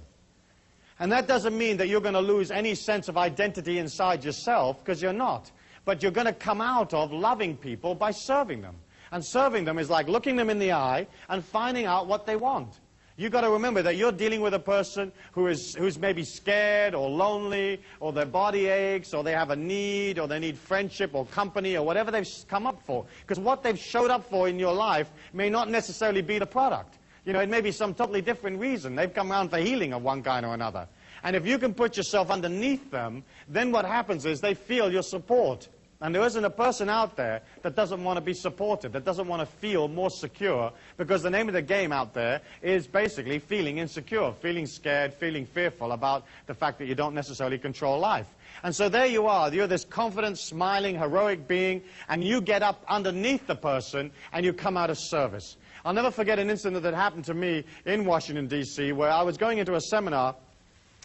And that doesn't mean that you're going to lose any sense of identity inside yourself, because you're not. But you're going to come out of loving people by serving them. And serving them is like looking them in the eye and finding out what they want. You've got to remember that you're dealing with a person who's maybe scared or lonely, or their body aches, or they have a need, or they need friendship or company, or whatever they've come up for. Because what they've showed up for in your life may not necessarily be the product. You know, it may be some totally different reason. They've come around for healing of one kind or another. And if you can put yourself underneath them, then what happens is they feel your support. And there isn't a person out there that doesn't want to be supported, that doesn't want to feel more secure, because the name of the game out there is basically feeling insecure, feeling scared, feeling fearful about the fact that you don't necessarily control life. And so there you are. You're this confident, smiling, heroic being, and you get up underneath the person and you come out of service. I'll never forget an incident that happened to me in Washington, D.C., where I was going into a seminar,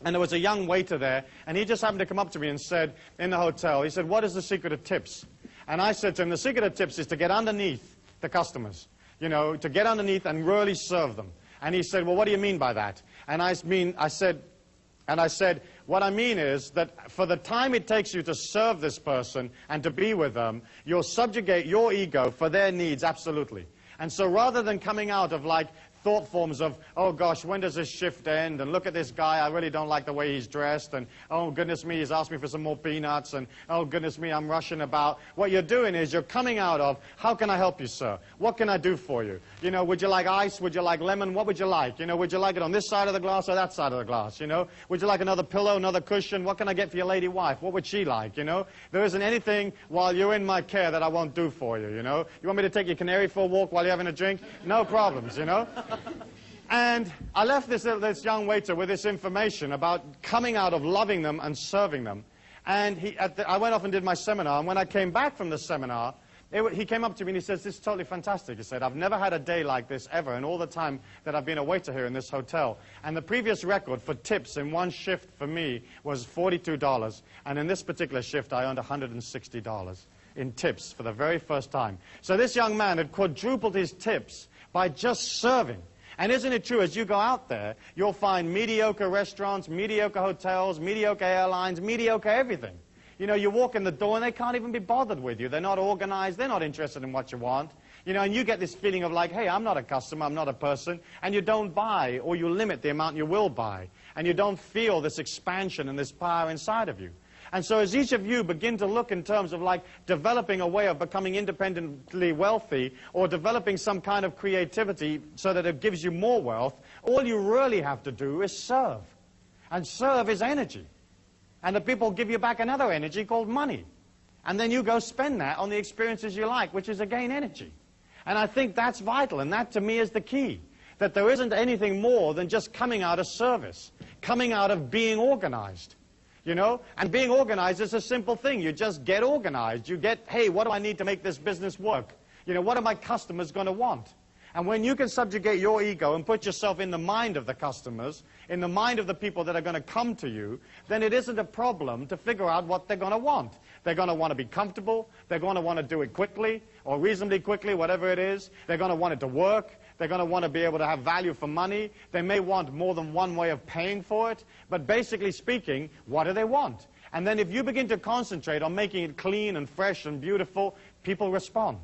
and there was a young waiter there, and he just happened to come up to me and said, in the hotel, he said, what is the secret of tips? And I said to him, the secret of tips is to get underneath the customers, you know, to get underneath and really serve them. And he said, well, what do you mean by that? And I said, what I mean is that for the time it takes you to serve this person and to be with them, you'll subjugate your ego for their needs, absolutely. And so rather than coming out of like thought forms of, oh gosh, when does this shift end? And look at this guy, I really don't like the way he's dressed. And oh goodness me, he's asked me for some more peanuts. And oh goodness me, I'm rushing about. What you're doing is you're coming out of, how can I help you, sir? What can I do for you? You know, would you like ice? Would you like lemon? What would you like? You know, would you like it on this side of the glass or that side of the glass? You know, would you like another pillow, another cushion? What can I get for your lady wife? What would she like? You know, there isn't anything while you're in my care that I won't do for you, you know. You want me to take your canary for a walk while you're having a drink? No problems, you know. And I left this young waiter with this information about coming out of loving them and serving them. And I went off and did my seminar, and when I came back from the seminar, he came up to me and he says, this is totally fantastic. He said, I've never had a day like this ever in all the time that I've been a waiter here in this hotel. And the previous record for tips in one shift for me was $42. And in this particular shift, I earned $160 in tips for the very first time. So this young man had quadrupled his tips by just serving. And isn't it true, as you go out there, you'll find mediocre restaurants, mediocre hotels, mediocre airlines, mediocre everything. You know, you walk in the door and they can't even be bothered with you. They're not organized. They're not interested in what you want. You know, and you get this feeling of like, hey, I'm not a customer. I'm not a person. And you don't buy, or you limit the amount you will buy. And you don't feel this expansion and this power inside of you. And so as each of you begin to look in terms of like developing a way of becoming independently wealthy or developing some kind of creativity so that it gives you more wealth, all you really have to do is serve. And serve is energy. And the people give you back another energy called money. And then you go spend that on the experiences you like, which is again energy. And I think that's vital, and that to me is the key. That there isn't anything more than just coming out of service, coming out of being organized. You know, and being organized is a simple thing. You just get organized. You get, hey, what do I need to make this business work? You know, what are my customers going to want? And when you can subjugate your ego and put yourself in the mind of the customers, in the mind of the people that are going to come to you, then it isn't a problem to figure out what they're going to want. They're going to want to be comfortable. They're going to want to do it quickly or reasonably quickly, whatever it is. They're going to want it to work. They're going to want to be able to have value for money. They may want more than one way of paying for it. But basically speaking, what do they want? And then if you begin to concentrate on making it clean and fresh and beautiful, people respond.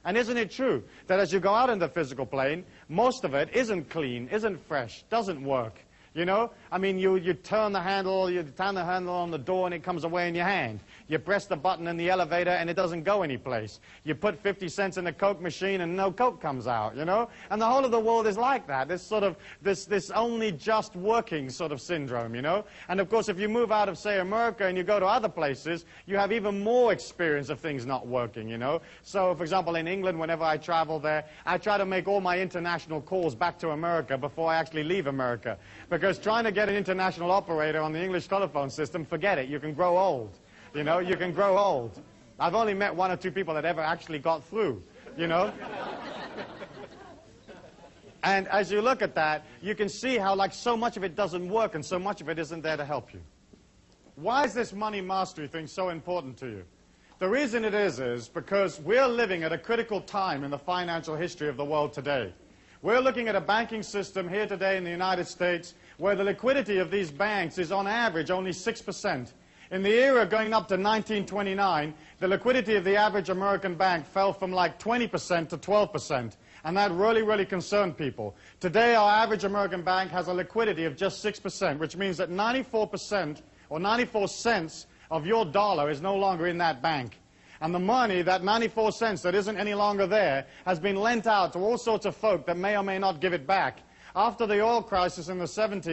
And isn't it true that as you go out in the physical plane, most of it isn't clean, isn't fresh, doesn't work? You know, I mean, you turn the handle on the door and it comes away in your hand. You press the button in the elevator and it doesn't go anyplace. You put 50 cents in the Coke machine and no Coke comes out, you know? And the whole of the world is like that, this sort of, this only just working sort of syndrome, you know? And of course, if you move out of, say, America and you go to other places, you have even more experience of things not working, you know? So, for example, in England, whenever I travel there, I try to make all my international calls back to America before I actually leave America. Because trying to get an international operator on the English telephone system, forget it. You can grow old. You know, you can grow old. I've only met one or two people that ever actually got through, you know. And as you look at that, you can see how like so much of it doesn't work and so much of it isn't there to help you. Why is this money mastery thing so important to you? The reason it is because we're living at a critical time in the financial history of the world today. We're looking at a banking system here today in the United States where the liquidity of these banks is on average only 6%. In the era going up to 1929, the liquidity of the average American bank fell from like 20% to 12%. And that really concerned people. Today, our average American bank has a liquidity of just 6%, which means that 94% or 94 cents of your dollar is no longer in that bank. And the money, that 94 cents that isn't any longer there, has been lent out to all sorts of folk that may or may not give it back. After the oil crisis in the 70s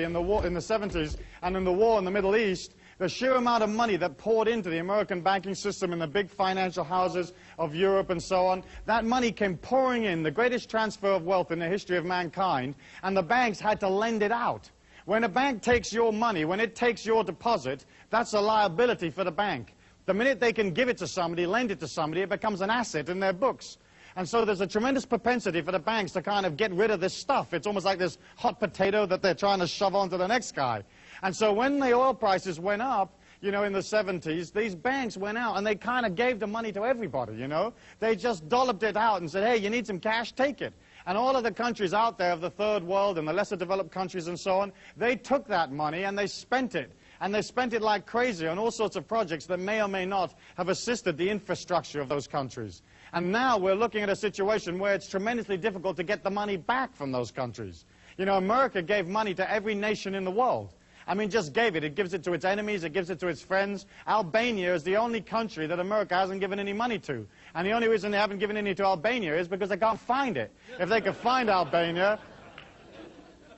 and in the war in the Middle East, the sheer amount of money that poured into the American banking system and the big financial houses of Europe and so on, that money came pouring in, the greatest transfer of wealth in the history of mankind, and the banks had to lend it out. When a bank takes your money, when it takes your deposit, that's a liability for the bank. The minute they can give it to somebody, lend it to somebody, it becomes an asset in their books. And so there's a tremendous propensity for the banks to kind of get rid of this stuff. It's almost like this hot potato that they're trying to shove onto the next guy. And so when the oil prices went up, you know, in the 70s, these banks went out and they kind of gave the money to everybody, you know. They just dolloped it out and said, hey, you need some cash, take it. And all of the countries out there of the third world and the lesser developed countries and so on, they took that money and they spent it. And they spent it like crazy on all sorts of projects that may or may not have assisted the infrastructure of those countries. And now we're looking at a situation where it's tremendously difficult to get the money back from those countries. You know, America gave money to every nation in the world. I mean, just gave it. It gives it to its enemies. It gives it to its friends. Albania is the only country that America hasn't given any money to. And the only reason they haven't given any to Albania is because they can't find it. If they could find Albania,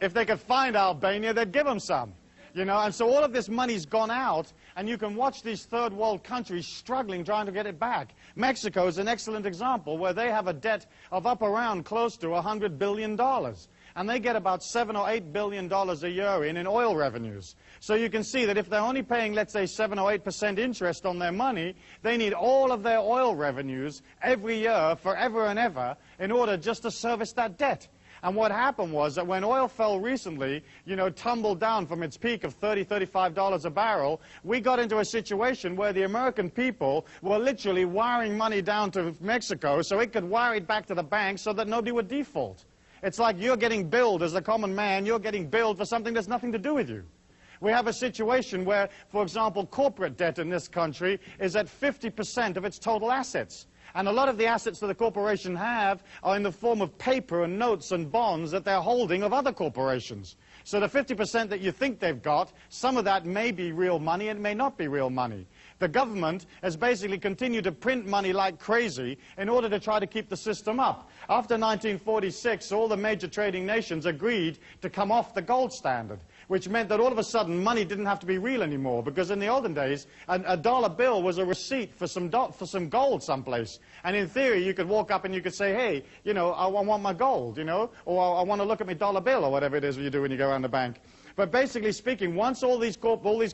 they'd give them some. You know, and so all of this money's gone out, and you can watch these third world countries struggling trying to get it back. Mexico is an excellent example where they have a debt of up around close to $100 billion. And they get about $7 or $8 billion a year in oil revenues. So you can see that if they're only paying, let's say, 7 or 8% interest on their money, they need all of their oil revenues every year, forever and ever, in order just to service that debt. And what happened was that when oil fell recently, you know, tumbled down from its peak of $30, $35 a barrel, we got into a situation where the American people were literally wiring money down to Mexico so it could wire it back to the bank so that nobody would default. It's like you're getting billed as a common man, you're getting billed for something that's nothing to do with you. We have a situation where, for example, corporate debt in this country is at 50% of its total assets. And a lot of the assets that the corporation have are in the form of paper and notes and bonds that they're holding of other corporations. So the 50% that you think they've got, some of that may be real money and may not be real money. The government has basically continued to print money like crazy in order to try to keep the system up. After 1946, all the major trading nations agreed to come off the gold standard, which meant that all of a sudden money didn't have to be real anymore, because in the olden days, a dollar bill was a receipt for some gold someplace. And in theory, you could walk up and you could say, hey, you know, I want my gold, you know, or I want to look at my dollar bill, or whatever it is you do when you go around the bank. But basically speaking, once all these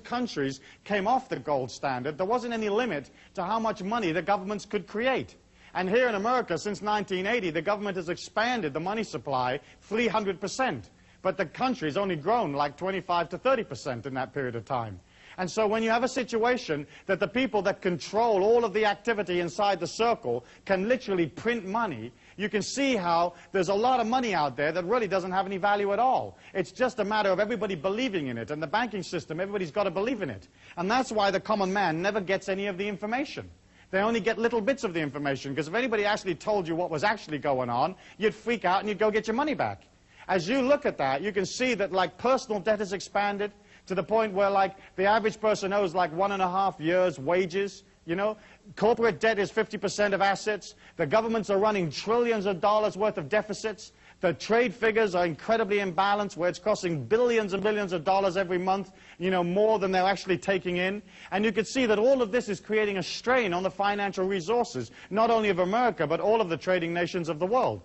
countries came off the gold standard, there wasn't any limit to how much money the governments could create. And here in America, since 1980, the government has expanded the money supply 300%. But the country's only grown like 25 to 30% in that period of time. And so when you have a situation that the people that control all of the activity inside the circle can literally print money, you can see how there's a lot of money out there that really doesn't have any value at all. It's just a matter of everybody believing in it. And the banking system, everybody's got to believe in it. And that's why the common man never gets any of the information. They only get little bits of the information, because if anybody actually told you what was actually going on, you'd freak out and you'd go get your money back. As you look at that, you can see that like personal debt has expanded to the point where like the average person owes like 1.5 years' wages. You know, corporate debt is 50% of assets. The governments are running trillions of dollars worth of deficits. The trade figures are incredibly imbalanced, where it's costing billions and billions of dollars every month, you know, more than they're actually taking in. And you can see that all of this is creating a strain on the financial resources, not only of America, but all of the trading nations of the world.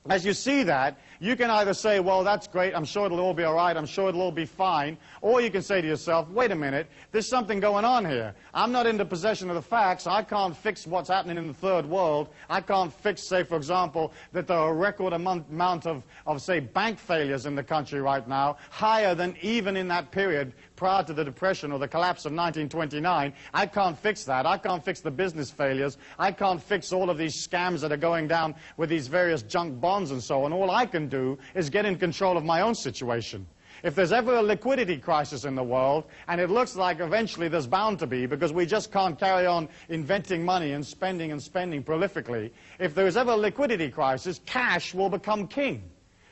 As you see that, you can either say, well, that's great, I'm sure it'll all be all right, I'm sure it'll all be fine, or you can say to yourself, wait a minute, there's something going on here. I'm not in the possession of the facts. I can't fix what's happening in the third world. I can't fix, say, for example, that there are a record amount of, say, bank failures in the country right now, higher than even in that period prior to the Depression or the collapse of 1929. I can't fix that. I can't fix the business failures. I can't fix all of these scams that are going down with these various junk bonds and so on. All I can do is get in control of my own situation. If there's ever a liquidity crisis in the world, and it looks like eventually there's bound to be, because we just can't carry on inventing money and spending prolifically, if there is ever a liquidity crisis, cash will become king.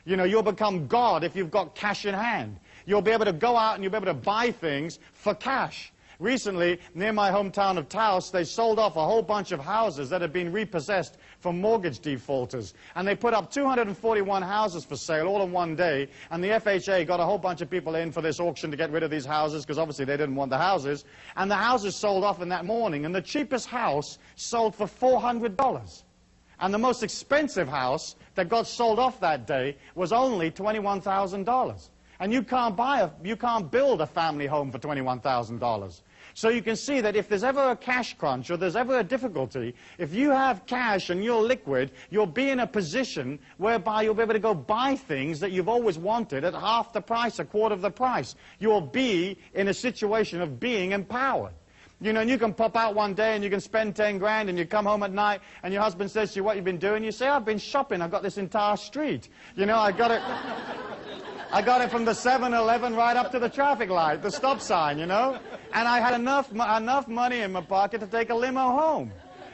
You know, you'll become God if you've got cash in hand. You'll be able to go out and you'll be able to buy things for cash. Recently, near my hometown of Taos, they sold off a whole bunch of houses that had been repossessed from mortgage defaulters. And they put up 241 houses for sale all in one day. And the FHA got a whole bunch of people in for this auction to get rid of these houses, because obviously they didn't want the houses. And the houses sold off in that morning. And the cheapest house sold for $400. And the most expensive house that got sold off that day was only $21,000. And you can't build a family home for $21,000. So you can see that if there's ever a cash crunch or there's ever a difficulty, if you have cash and you're liquid, you'll be in a position whereby you'll be able to go buy things that you've always wanted at half the price, a quarter of the price. You'll be in a situation of being empowered. You know, and you can pop out one day and you can spend 10 grand and you come home at night and your husband says to you, what you've been doing? You say, I've been shopping. I've got this entire street. You know, I got it from the 7-Eleven right up to the traffic light, the stop sign, you know. And I had enough money in my pocket to take a limo home.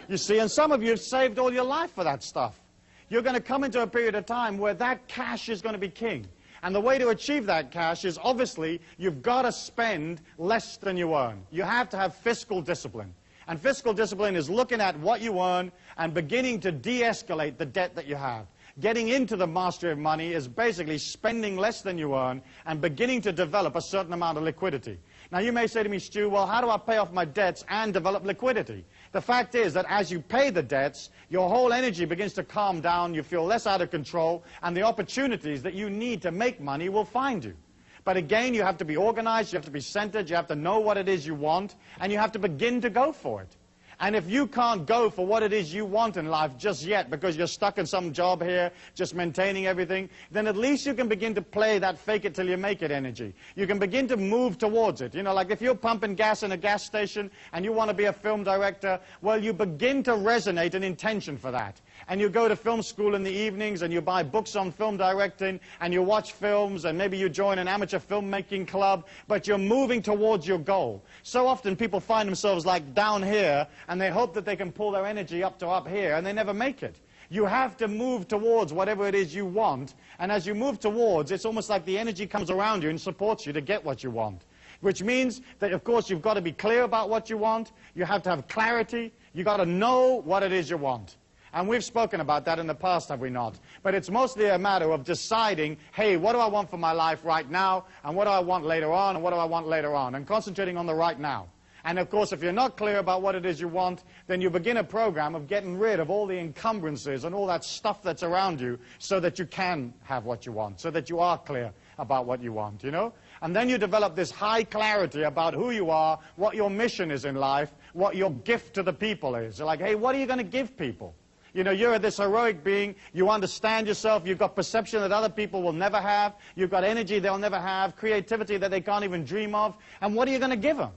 You see, and some of you have saved all your life for that stuff. You're going to come into a period of time where that cash is going to be king. And the way to achieve that cash is, obviously, you've got to spend less than you earn. You have to have fiscal discipline. And fiscal discipline is looking at what you earn and beginning to de-escalate the debt that you have. Getting into the mastery of money is basically spending less than you earn and beginning to develop a certain amount of liquidity. Now, you may say to me, Stu, well, how do I pay off my debts and develop liquidity? The fact is that as you pay the debts, your whole energy begins to calm down, you feel less out of control, and the opportunities that you need to make money will find you. But again, you have to be organized, you have to be centered, you have to know what it is you want, and you have to begin to go for it. And if you can't go for what it is you want in life just yet because you're stuck in some job here, just maintaining everything, then at least you can begin to play that fake it till you make it energy. You can begin to move towards it. You know, like if you're pumping gas in a gas station and you want to be a film director, well, you begin to resonate an intention for that. And you go to film school in the evenings and you buy books on film directing and you watch films and maybe you join an amateur filmmaking club, but you're moving towards your goal. So often people find themselves like down here and they hope that they can pull their energy up to up here and they never make it. You have to move towards whatever it is you want, and as you move towards, it's almost like the energy comes around you and supports you to get what you want. Which means that, of course, you've got to be clear about what you want, you have to have clarity, you've got to know what it is you want. And we've spoken about that in the past, have we not? But it's mostly a matter of deciding, hey, what do I want for my life right now, and what do I want later on, and what do I want later on, and concentrating on the right now. And of course, if you're not clear about what it is you want, then you begin a program of getting rid of all the encumbrances and all that stuff that's around you so that you can have what you want, so that you are clear about what you want, you know? And then you develop this high clarity about who you are, what your mission is in life, what your gift to the people is. You're like, hey, what are you going to give people? You know, you're this heroic being, you understand yourself, you've got perception that other people will never have, you've got energy they'll never have, creativity that they can't even dream of, and what are you going to give them?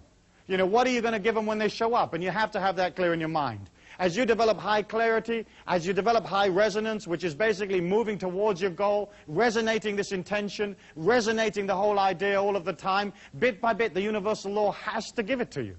You know, what are you going to give them when they show up? And you have to have that clear in your mind. As you develop high clarity, as you develop high resonance, which is basically moving towards your goal, resonating this intention, resonating the whole idea all of the time, bit by bit, the universal law has to give it to you.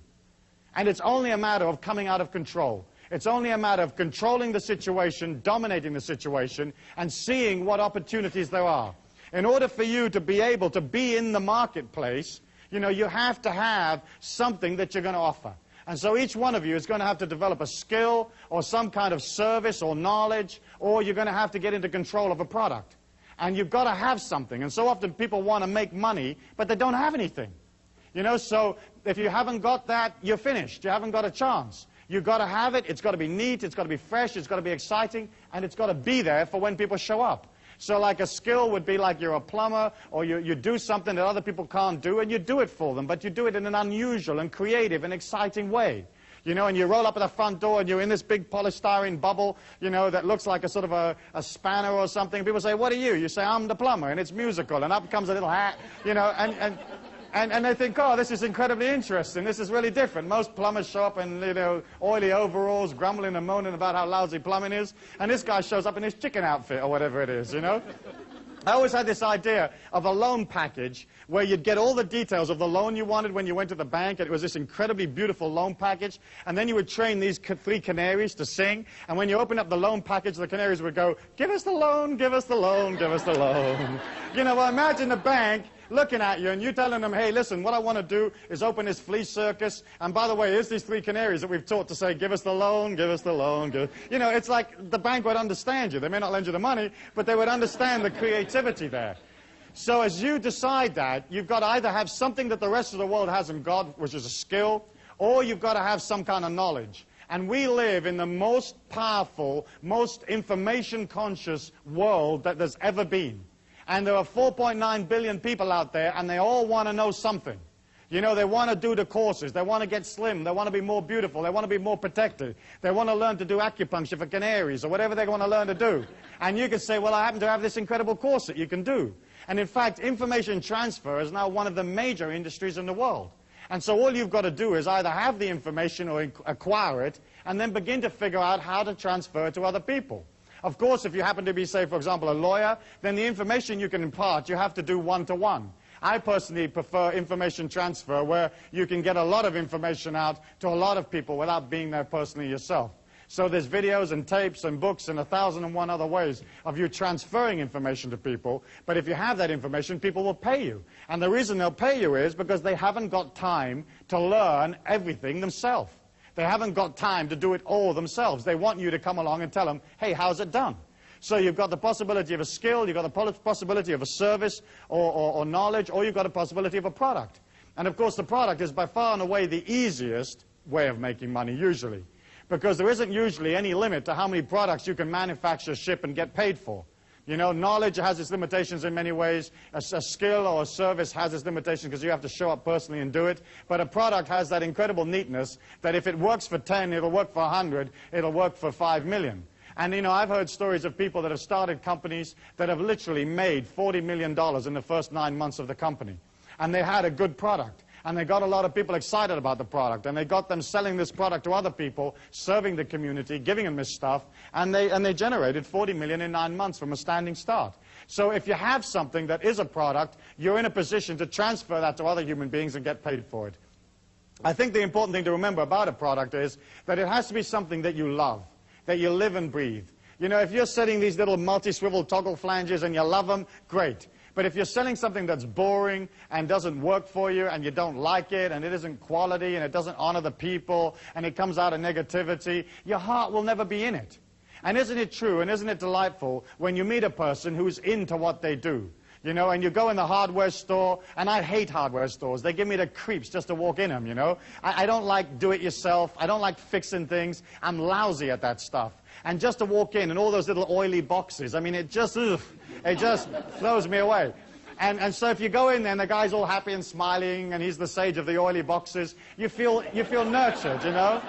And it's only a matter of coming out of control. It's only a matter of controlling the situation, dominating the situation, and seeing what opportunities there are. In order for you to be able to be in the marketplace, you know, you have to have something that you're going to offer. And so each one of you is going to have to develop a skill or some kind of service or knowledge, or you're going to have to get into control of a product. And you've got to have something. And so often people want to make money, but they don't have anything. You know, so if you haven't got that, you're finished. You haven't got a chance. You've got to have it. It's got to be neat. It's got to be fresh. It's got to be exciting. And it's got to be there for when people show up. So like a skill would be like you're a plumber, or you do something that other people can't do, and you do it for them, but you do it in an unusual and creative and exciting way. You know, and you roll up at the front door, and you're in this big polystyrene bubble, you know, that looks like a sort of a spanner or something. People say, what are you? You say, I'm the plumber, and it's musical, and up comes a little hat, you know, and they think, oh, this is incredibly interesting. This is really different. Most plumbers show up in, you know, oily overalls, grumbling and moaning about how lousy plumbing is. And this guy shows up in his chicken outfit or whatever it is, you know. I always had this idea of a loan package where you'd get all the details of the loan you wanted when you went to the bank. And it was this incredibly beautiful loan package. And then you would train these 3 canaries to sing. And when you open up the loan package, the canaries would go, give us the loan, give us the loan, give us the loan. You know, well, imagine the bank looking at you and you telling them, hey, listen, what I want to do is open this flea circus. And by the way, here's these 3 canaries that we've taught to say, give us the loan, give us the loan. You know, it's like the bank would understand you. They may not lend you the money, but they would understand the creativity there. So as you decide that, you've got to either have something that the rest of the world hasn't got, which is a skill, or you've got to have some kind of knowledge. And we live in the most powerful, most information-conscious world that there's ever been. And there are 4.9 billion people out there, and they all want to know something. You know, they want to do the courses. They want to get slim. They want to be more beautiful. They want to be more protected. They want to learn to do acupuncture for canaries or whatever they want to learn to do. And you can say, well, I happen to have this incredible course that you can do. And in fact, information transfer is now one of the major industries in the world. And so all you've got to do is either have the information or acquire it, and then begin to figure out how to transfer it to other people. Of course, if you happen to be, say, for example, a lawyer, then the information you can impart, you have to do one-to-one. I personally prefer information transfer, where you can get a lot of information out to a lot of people without being there personally yourself. So there's videos and tapes and books and 1,001 other ways of you transferring information to people. But if you have that information, people will pay you. And the reason they'll pay you is because they haven't got time to learn everything themselves. They haven't got time to do it all themselves. They want you to come along and tell them, hey, how's it done? So you've got the possibility of a skill, you've got the possibility of a service or knowledge, or you've got a possibility of a product. And of course the product is by far and away the easiest way of making money usually, because there isn't usually any limit to how many products you can manufacture, ship, and get paid for. You know, knowledge has its limitations in many ways. A skill or a service has its limitations because you have to show up personally and do it. But a product has that incredible neatness that if it works for 10, it'll work for 100, it'll work for 5 million. And, you know, I've heard stories of people that have started companies that have literally made $40 million in the first 9 months of the company. And they had a good product. And they got a lot of people excited about the product. And they got them selling this product to other people, serving the community, giving them this stuff. And they generated $40 million in 9 months from a standing start. So if you have something that is a product, you're in a position to transfer that to other human beings and get paid for it. I think the important thing to remember about a product is that it has to be something that you love, that you live and breathe. You know, if you're setting these little multi-swivel toggle flanges and you love them, great. But if you're selling something that's boring and doesn't work for you and you don't like it and it isn't quality and it doesn't honor the people and it comes out of negativity, your heart will never be in it. And isn't it true and isn't it delightful when you meet a person who's into what they do? You know, and you go in the hardware store, and I hate hardware stores. They give me the creeps just to walk in them, you know. I don't like do-it-yourself. I don't like fixing things. I'm lousy at that stuff. And just to walk in and all those little oily boxes, I mean, it just throws me away. And so if you go in there and the guy's all happy and smiling and he's the sage of the oily boxes, you feel nurtured, you know.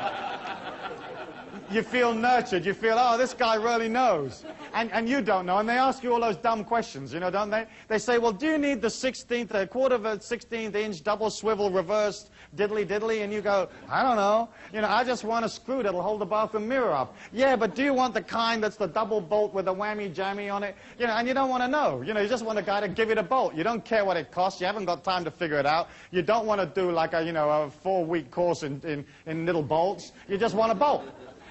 You feel nurtured. You feel, oh, this guy really knows. And you don't know. And they ask you all those dumb questions, you know, don't they? They say, well, do you need the a quarter of a 16th inch double swivel reversed diddly-diddly? And you go, I don't know. You know, I just want a screw that'll hold the bathroom mirror up. Yeah, but do you want the kind that's the double bolt with the whammy-jammy on it? You know, and you don't want to know. You know, you just want a guy to give you the bolt. You don't care what it costs. You haven't got time to figure it out. You don't want to do like a, you know, a 4-week course in little bolts. You just want a bolt.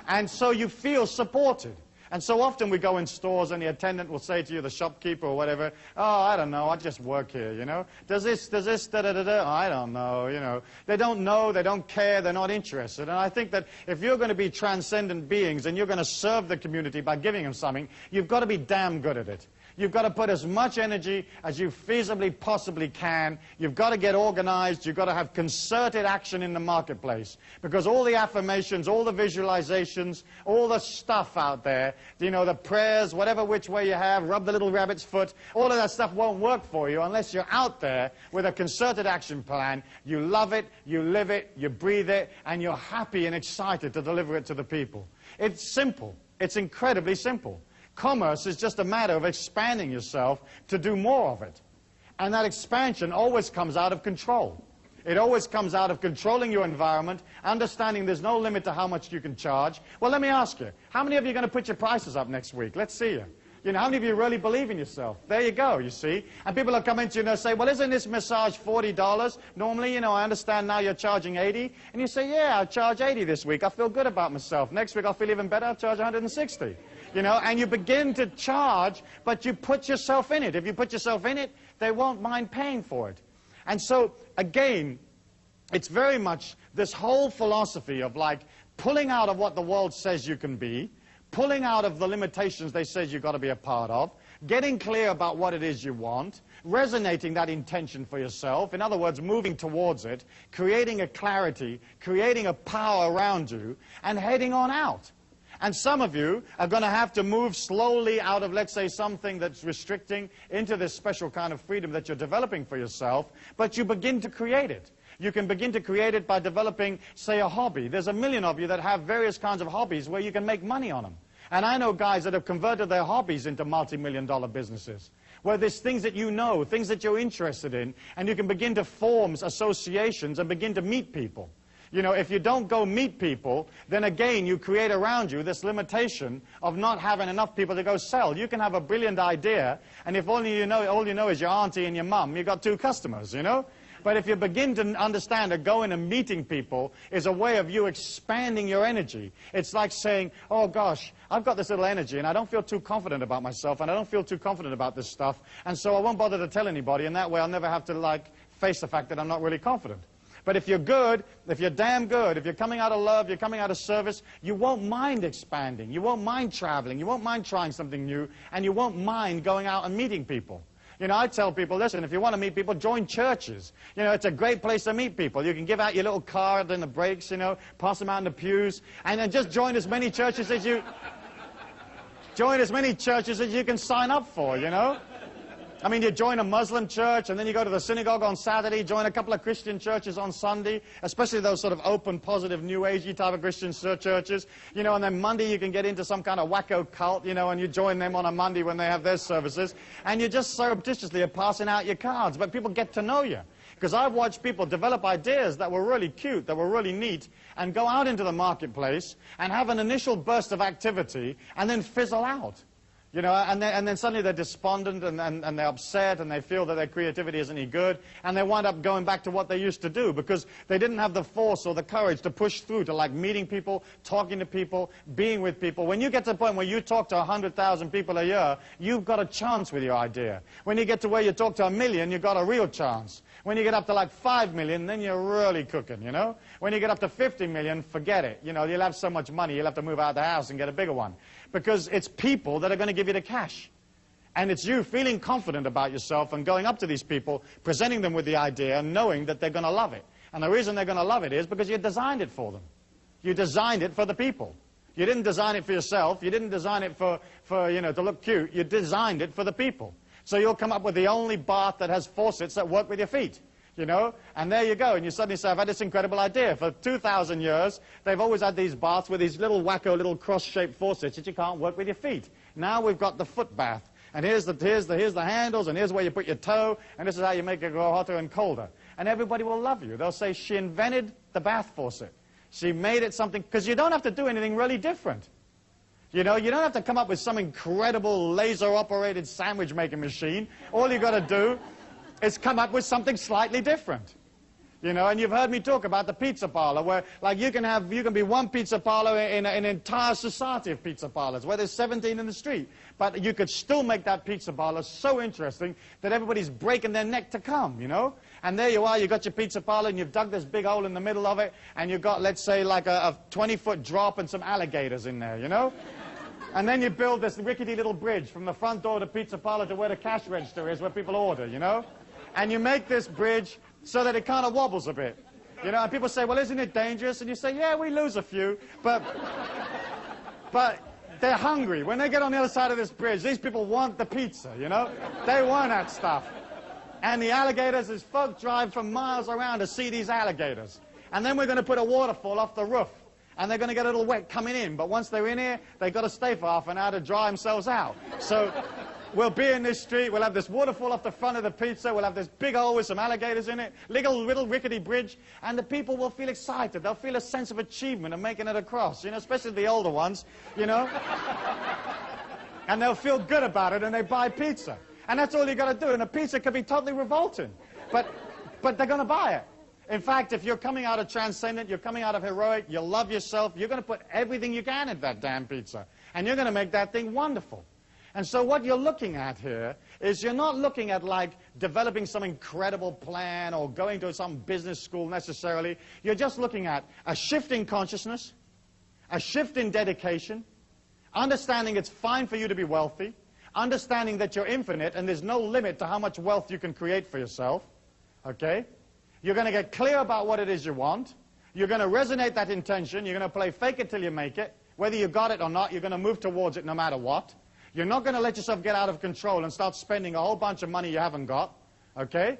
And so you feel supported. And so often we go in stores and the attendant will say to you, the shopkeeper or whatever, oh, I don't know, I just work here, you know. Does this, da-da-da-da? Oh, I don't know, you know. They don't care, they're not interested. And I think that if you're going to be transcendent beings and you're going to serve the community by giving them something, you've got to be damn good at it. You've got to put as much energy as you feasibly possibly can. You've got to get organized. You've got to have concerted action in the marketplace. Because all the affirmations, all the visualizations, all the stuff out there, you know, the prayers, whatever which way you have, rub the little rabbit's foot, all of that stuff won't work for you unless you're out there with a concerted action plan. You love it, you live it, you breathe it, and you're happy and excited to deliver it to the people. It's simple. It's incredibly simple. Commerce is just a matter of expanding yourself to do more of it. And that expansion always comes out of control. It always comes out of controlling your environment, understanding there's no limit to how much you can charge. Well, let me ask you, how many of you are going to put your prices up next week? Let's see you. You know, how many of you really believe in yourself? There you go, you see. And people will come into you and they'll say, well, isn't this massage $40? Normally, you know, I understand now you're charging $80. And you say, yeah, I'll charge $80 this week. I feel good about myself. Next week, I'll feel even better. I'll charge $160. You know, and you begin to charge, but you put yourself in it. If you put yourself in it, they won't mind paying for it. And so, again, it's very much this whole philosophy of like pulling out of what the world says you can be, pulling out of the limitations they say you've got to be a part of, getting clear about what it is you want, resonating that intention for yourself, in other words, moving towards it, creating a clarity, creating a power around you, and heading on out. And some of you are going to have to move slowly out of, let's say, something that's restricting into this special kind of freedom that you're developing for yourself, but you begin to create it. You can begin to create it by developing, say, a hobby. There's a million of you that have various kinds of hobbies where you can make money on them. And I know guys that have converted their hobbies into multi-million-dollar businesses, where there's things that you know, things that you're interested in, and you can begin to form associations and begin to meet people. You know, if you don't go meet people, then again you create around you this limitation of not having enough people to go sell. You can have a brilliant idea, and if all you know is your auntie and your mum, you've got 2 customers, you know? But if you begin to understand that going and meeting people is a way of you expanding your energy. It's like saying, oh gosh, I've got this little energy and I don't feel too confident about myself and I don't feel too confident about this stuff, and so I won't bother to tell anybody, and that way I'll never have to like face the fact that I'm not really confident. But if you're good, if you're damn good, if you're coming out of love, you're coming out of service, you won't mind expanding, you won't mind traveling, you won't mind trying something new, and you won't mind going out and meeting people. You know, I tell people, listen, if you want to meet people, join churches. You know, it's a great place to meet people. You can give out your little card in the breaks, you know, pass them out in the pews, and then just join as many churches as you can sign up for, you know. I mean, you join a Muslim church, and then you go to the synagogue on Saturday, join a couple of Christian churches on Sunday, especially those sort of open, positive, New Agey type of Christian churches, you know, and then Monday you can get into some kind of wacko cult, you know, and you join them on a Monday when they have their services, and you just surreptitiously are passing out your cards, but people get to know you. Because I've watched people develop ideas that were really cute, that were really neat, and go out into the marketplace and have an initial burst of activity and then fizzle out. You know, and then suddenly they're despondent and they're upset and they feel that their creativity isn't any good, and they wind up going back to what they used to do because they didn't have the force or the courage to push through to like meeting people, talking to people, being with people. When you get to the point where you talk to 100,000 people a year, you've got a chance with your idea. When you get to where you talk to 1 million, you've got a real chance. When you get up to like 5 million, then you're really cooking, you know. When you get up to 50 million, forget it. You know, you'll have so much money, you'll have to move out of the house and get a bigger one. Because it's people that are going to give you the cash. And it's you feeling confident about yourself and going up to these people, presenting them with the idea, and knowing that they're going to love it. And the reason they're going to love it is because you designed it for them. You designed it for the people. You didn't design it for yourself. You didn't design it for you know, to look cute. You designed it for the people. So you'll come up with the only bath that has faucets that work with your feet. You know, and there you go, and you suddenly say, I've had this incredible idea. For 2,000 years, they've always had these baths with these little wacko, little cross-shaped faucets that you can't work with your feet. Now we've got the foot bath, and here's the handles, and here's where you put your toe, and this is how you make it go hotter and colder. And everybody will love you. They'll say, she invented the bath faucet. She made it something, because you don't have to do anything really different. You know, you don't have to come up with some incredible laser-operated sandwich-making machine. All you've got to do is come up with something slightly different. You know, and you've heard me talk about the pizza parlor, where like you can be one pizza parlor in an entire society of pizza parlors, where there's 17 in the street. But you could still make that pizza parlor so interesting that everybody's breaking their neck to come, you know? And there you are, you've got your pizza parlor, and you've dug this big hole in the middle of it, and you've got, let's say, like a 20-foot drop and some alligators in there, you know? And then you build this rickety little bridge from the front door of the pizza parlor to where the cash register is, where people order, you know? And you make this bridge so that it kind of wobbles a bit. You know, and people say, well, isn't it dangerous? And you say, yeah, we lose a few, but they're hungry. When they get on the other side of this bridge, these people want the pizza, you know? They want that stuff. And the alligators, as folk drive from miles around to see these alligators. And then we're going to put a waterfall off the roof. And they're going to get a little wet coming in. But once they're in here, they've got to stay for half an hour to dry themselves out. So we'll be in this street, we'll have this waterfall off the front of the pizza, we'll have this big hole with some alligators in it, little rickety bridge, and the people will feel excited. They'll feel a sense of achievement of making it across, you know, especially the older ones, you know. And they'll feel good about it, and they buy pizza. And that's all you got to do, and a pizza could be totally revolting. But they're going to buy it. In fact, if you're coming out of transcendent, you're coming out of heroic, you love yourself, you're going to put everything you can in that damn pizza. And you're going to make that thing wonderful. And so what you're looking at here is you're not looking at like developing some incredible plan or going to some business school necessarily. You're just looking at a shift in consciousness, a shift in dedication, understanding it's fine for you to be wealthy, understanding that you're infinite and there's no limit to how much wealth you can create for yourself, okay? You're going to get clear about what it is you want. You're going to resonate that intention. You're going to play fake it till you make it. Whether you got it or not, you're going to move towards it no matter what. You're not going to let yourself get out of control and start spending a whole bunch of money you haven't got, okay?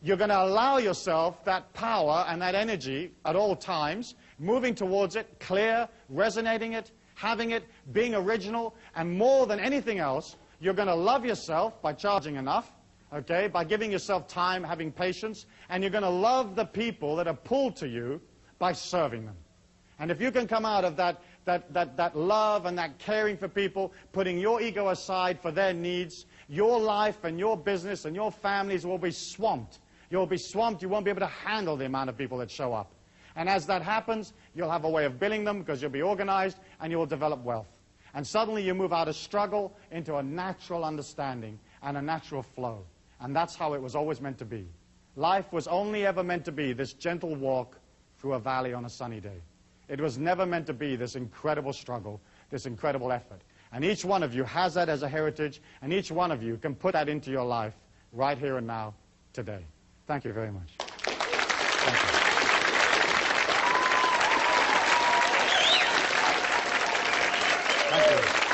You're going to allow yourself that power and that energy at all times, moving towards it, clear, resonating it, having it, being original, and more than anything else, you're going to love yourself by charging enough, okay, by giving yourself time, having patience, and you're going to love the people that are pulled to you by serving them. And if you can come out of that love and that caring for people, putting your ego aside for their needs, your life and your business and your families will be swamped You'll be swamped. You won't be able to handle the amount of people that show up. And as that happens, you'll have a way of billing them because you'll be organized and you will develop wealth. And suddenly you move out of struggle into a natural understanding and a natural flow. And that's how it was always meant to be. Life was only ever meant to be this gentle walk through a valley on a sunny day. It was never meant to be this incredible struggle, this incredible effort. And each one of you has that as a heritage, and each one of you can put that into your life right here and now, today. Thank you very much. Thank you. Thank you.